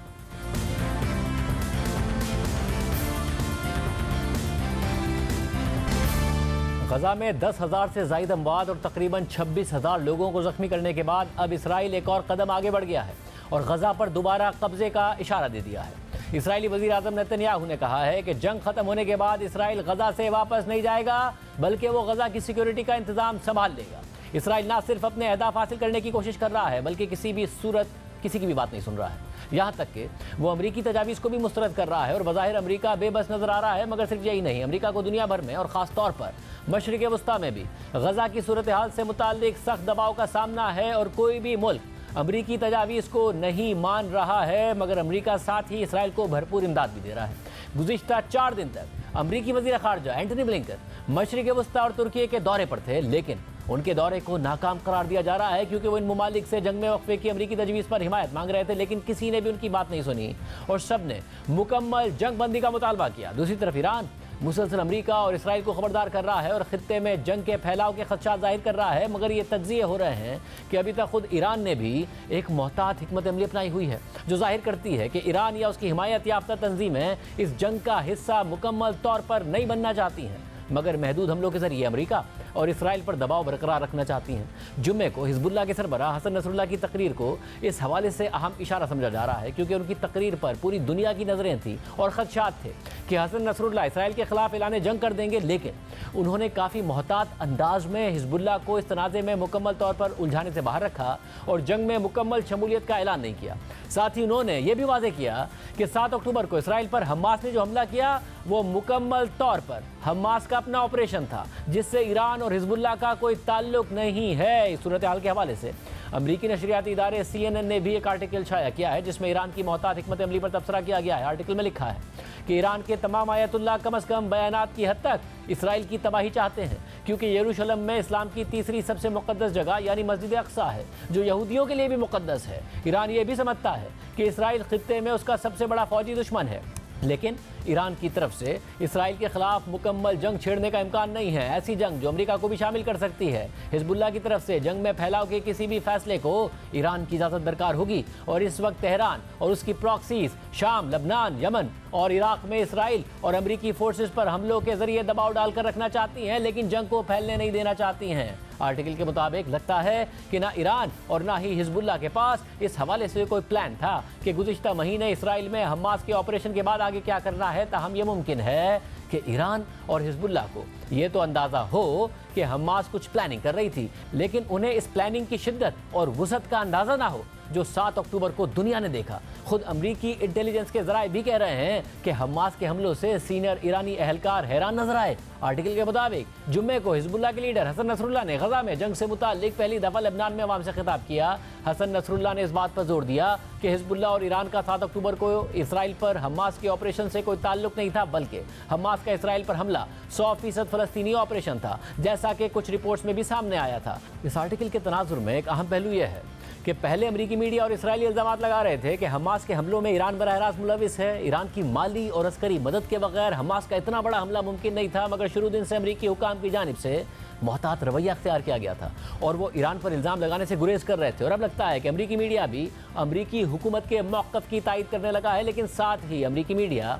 गजा में 10,000 से ज़ायद अमवात और तकरीबन 26,000 लोगों को जख्मी करने के बाद अब इसराइल एक और कदम आगे बढ़ गया है और गजा पर दोबारा कब्जे का इशारा दे दिया है। इसराइली वज़ीर आज़म नेतन्याहू ने कहा है कि जंग खत्म होने के बाद इसराइल गजा से वापस नहीं जाएगा बल्कि वो गजा की सिक्योरिटी का इंतजाम संभाल लेगा। इसराइल ना सिर्फ अपने अहदाफ हासिल करने की कोशिश कर रहा है बल्कि किसी भी सूरत किसी की भी बात नहीं सुन रहा है। यहाँ तक कि वो अमरीकी तजावीज़ को भी मुस्तरद कर रहा है और बज़ाहिर अमरीका बेबस नजर आ रहा है। मगर सिर्फ यही नहीं, अमरीका को दुनिया भर में और ख़ास तौर पर मशरिक़ वस्ता में भी गजा की सूरत हाल से मुताल्लिक सख्त दबाव का सामना है और कोई भी मुल्क अमरीकी तजावीज़ को नहीं मान रहा है। मगर अमरीका साथ ही इसराइल को भरपूर इमदाद भी दे रहा है। गुज़िश्ता 4 दिन तक अमरीकी वज़ीर ख़ारजा एंटनी ब्लिंकन मशरिक़ वस्ता और तुर्की के दौरे पर थे, लेकिन उनके दौरे को नाकाम करार दिया जा रहा है क्योंकि वो इन ममालिक से जंग में वक्फे की अमरीकी तजवीज़ पर हिमायत मांग रहे थे, लेकिन किसी ने भी उनकी बात नहीं सुनी और सब ने मुकम्मल जंग बंदी का मुतालबा किया। दूसरी तरफ ईरान मुसलसल अमरीका और इसराइल को खबरदार कर रहा है और खित्ते में जंग के फैलाव के खदशात जाहिर कर रहा है, मगर ये तज्जिए हो रहे हैं कि अभी तक खुद ईरान ने भी एक मोहतात हिकमत अमली अपनाई हुई है जो जाहिर करती है कि ईरान या उसकी हिमायत याफ्ता तंजीमें इस जंग का हिस्सा मुकम्मल तौर पर नहीं बनना चाहती हैं, मगर महदूद हमलों के जरिए अमरीका और इसराइल पर दबाव बरकरार रखना चाहती हैं। जुम्मे को हिजबुल्लाह के सरबराह हसन नसरुल्लाह की तकरीर को इस हवाले से अहम इशारा समझा जा रहा है क्योंकि उनकी तकरीर पर पूरी दुनिया की नज़रें थी और खदशात थे कि हसन नसरुल्लाह इसराइल के खिलाफ ऐलान जंग कर देंगे, लेकिन उन्होंने काफ़ी मोहतात अंदाज में हिजबुल्लाह को इस तनाज़े में मुकम्मल तौर पर उलझाने से बाहर रखा और जंग में मुकम्मल शमूलियत का ऐलान नहीं किया। साथ ही उन्होंने ये भी वाज़ेह किया कि 7 अक्टूबर को इसराइल पर हमास ने जो हमला किया वो मुकम्मल तौर पर हमास का अपना ऑपरेशन था जिससे ईरान और हिजबुल्लाह का कोई ताल्लुक नहीं है। इस सूरत हाल के हवाले से अमरीकी नशरियाती इदारे CNN ने भी एक आर्टिकल छाया किया है जिसमें ईरान की मोहतात हिकमत अमली पर तबसरा किया गया है। आर्टिकल में लिखा है कि ईरान के तमाम आयतुल्लाह कम अज़ कम बयानात की हद तक इसराइल की तबाही चाहते हैं क्योंकि यरूशलेम में इस्लाम की तीसरी सबसे मुक़द्दस जगह यानी मस्जिद अक्सा है जो यहूदियों के लिए भी मुक़द्दस है। ईरान ये भी समझता है कि इसराइल खित्ते में उसका सबसे बड़ा फौजी दुश्मन है, लेकिन ईरान की तरफ से इसराइल के खिलाफ मुकम्मल जंग छेड़ने का इम्कान नहीं है। ऐसी जंग जो अमेरिका को भी शामिल कर सकती है। हिजबुल्लाह की तरफ से जंग में फैलाव के किसी भी फैसले को ईरान की इजाज़त दरकार होगी और इस वक्त तेहरान और उसकी प्रॉक्सीज शाम, लबनान, यमन और इराक में इसराइल और अमरीकी फोर्सेस पर हमलों के जरिए दबाव डालकर रखना चाहती हैं, लेकिन जंग को फैलने नहीं देना चाहती हैं। आर्टिकल के मुताबिक लगता है कि ना ईरान और ना ही हिजबुल्लाह के पास इस हवाले से कोई प्लान था कि गुज़िश्ता महीने इसराइल में हमास के ऑपरेशन के बाद आगे क्या करना है। ताहम ये मुमकिन है कि ईरान और हिजबुल्लाह को ये तो अंदाज़ा हो कि हमास कुछ प्लानिंग कर रही थी, लेकिन उन्हें इस प्लानिंग की शिद्दत और वुसअत का अंदाज़ा ना हो जो 7 अक्टूबर को दुनिया ने देखा। खुद अमरीकी इंटेलिजेंस के ज़राए भी कह रहे हैं कि हमास के हमलों से सीनियर ईरानी अहलकार हैरान नजर आए। आर्टिकल के मुताबिक जुम्मे को हिजबुल्लाह के लीडर हसन नसरुल्लाह ने गजा में जंग से मुताल्लिक पहली दफ़ा लेबनान में अवाम से खिताब किया। हसन नसरुल्लाह ने इस बात पर जोर दिया कि हिजबुल्लाह और ईरान का 7 अक्टूबर को इसराइल पर हमास के ऑपरेशन से कोई ताल्लुक नहीं था, बल्कि हमास का इसराइल पर हमला 100% फ़लस्तीनी ऑपरेशन था, जैसा कि कुछ रिपोर्ट्स में भी सामने आया था। इस आर्टिकल के तनाजुर में एक अहम पहलू यह है कि पहले अमरीकी मीडिया और इसराइली इल्ज़ामात लगा रहे थे कि हमास के हमलों में ईरान बराह रास्त मुलविस है। ईरान की माली और अस्करी मदद के बगैर हमास का इतना बड़ा हमला मुमकिन नहीं था, मगर शुरू दिन से अमरीकी हुकाम की जानिब से मोहतात रवैया अख्तियार किया गया था और वो ईरान पर इल्ज़ाम लगाने से गुरेज कर रहे थे। और अब लगता है कि अमरीकी मीडिया भी अमरीकी हुकूमत के मौक़िफ़ की तायद करने लगा है, लेकिन साथ ही अमरीकी मीडिया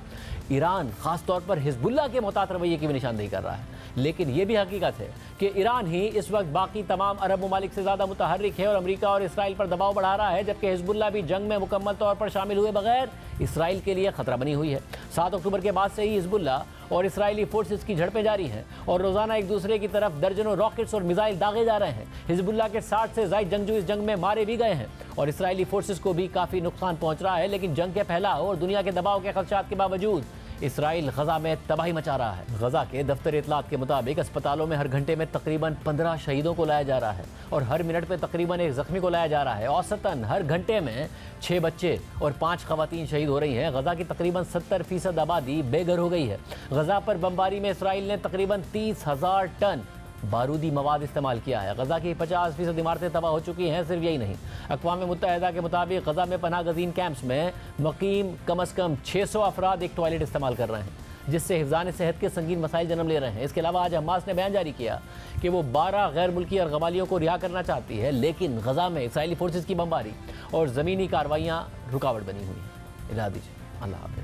ईरान ख़ास तौर पर हिजबुल्लाह के मोहतात रवैये की भी निशानदेही कर रहा है। लेकिन ये भी हकीकत है कि ईरान ही इस वक्त बाकी तमाम अरब ममालिक से ज़्यादा मुतहर्रिक है और अमरीका और इसराइल पर दबाव बढ़ा रहा है, जबकि हिजबुल्लाह भी जंग में मुकम्मल तौर पर शामिल हुए बगैर इसराइल के लिए खतरा बनी हुई है। 7 अक्टूबर के बाद से ही हिजबुल्लाह और इसराइली फोर्सेस की झड़पें जारी हैं और रोज़ाना एक दूसरे की तरफ दर्जनों रॉकेट्स और मिसाइल दागे जा रहे हैं। हिजबुल्लाह के 60 से ज़ायद जंगजू इस जंग में मारे भी गए हैं और इसराइली फोर्सेस को भी काफ़ी नुकसान पहुँच रहा है, लेकिन जंग के फैलाव और दुनिया के दबाव के खदशात के बावजूद इसराइल गजा में तबाही मचा रहा है। गजा के दफ्तर इतलात के मुताबिक अस्पतालों में हर घंटे में तकरीबन 15 शहीदों को लाया जा रहा है और हर मिनट में तकरीबन 1 जख्मी को लाया जा रहा है। औसतन हर घंटे में 6 बच्चे और 5 खवातीन शहीद हो रही हैं। गजा की तकरीबन 70% आबादी बेघर हो गई है। गजा पर बमबारी में इसराइल ने तकरीबन 30,000 टन बारूदी मवाद इस्तेमाल किया है। गजा की 50% इमारतें तबाह हो चुकी हैं। सिर्फ यही नहीं, अक़वाम मुत्तहिदा के मुताबिक गजा में पनाह गज़ीन कैंप्स में मुक़ीम कम अज़ कम 600 अफराद एक टॉयलेट इस्तेमाल कर रहे हैं, जिससे हिफ़्ज़ान सेहत के संगीन मसाइल जन्म ले रहे हैं। इसके अलावा आज हमास ने बयान जारी किया कि वो 12 गैर मुल्की अर्गवालियों को रिहा करना चाहती है, लेकिन गजा में इसराइली फोर्सेस की बमबारी और ज़मीनी कार्रवाइयाँ रुकावट बनी हुई हैं। इला दीजिए। अल्लाह हाफ़िज़।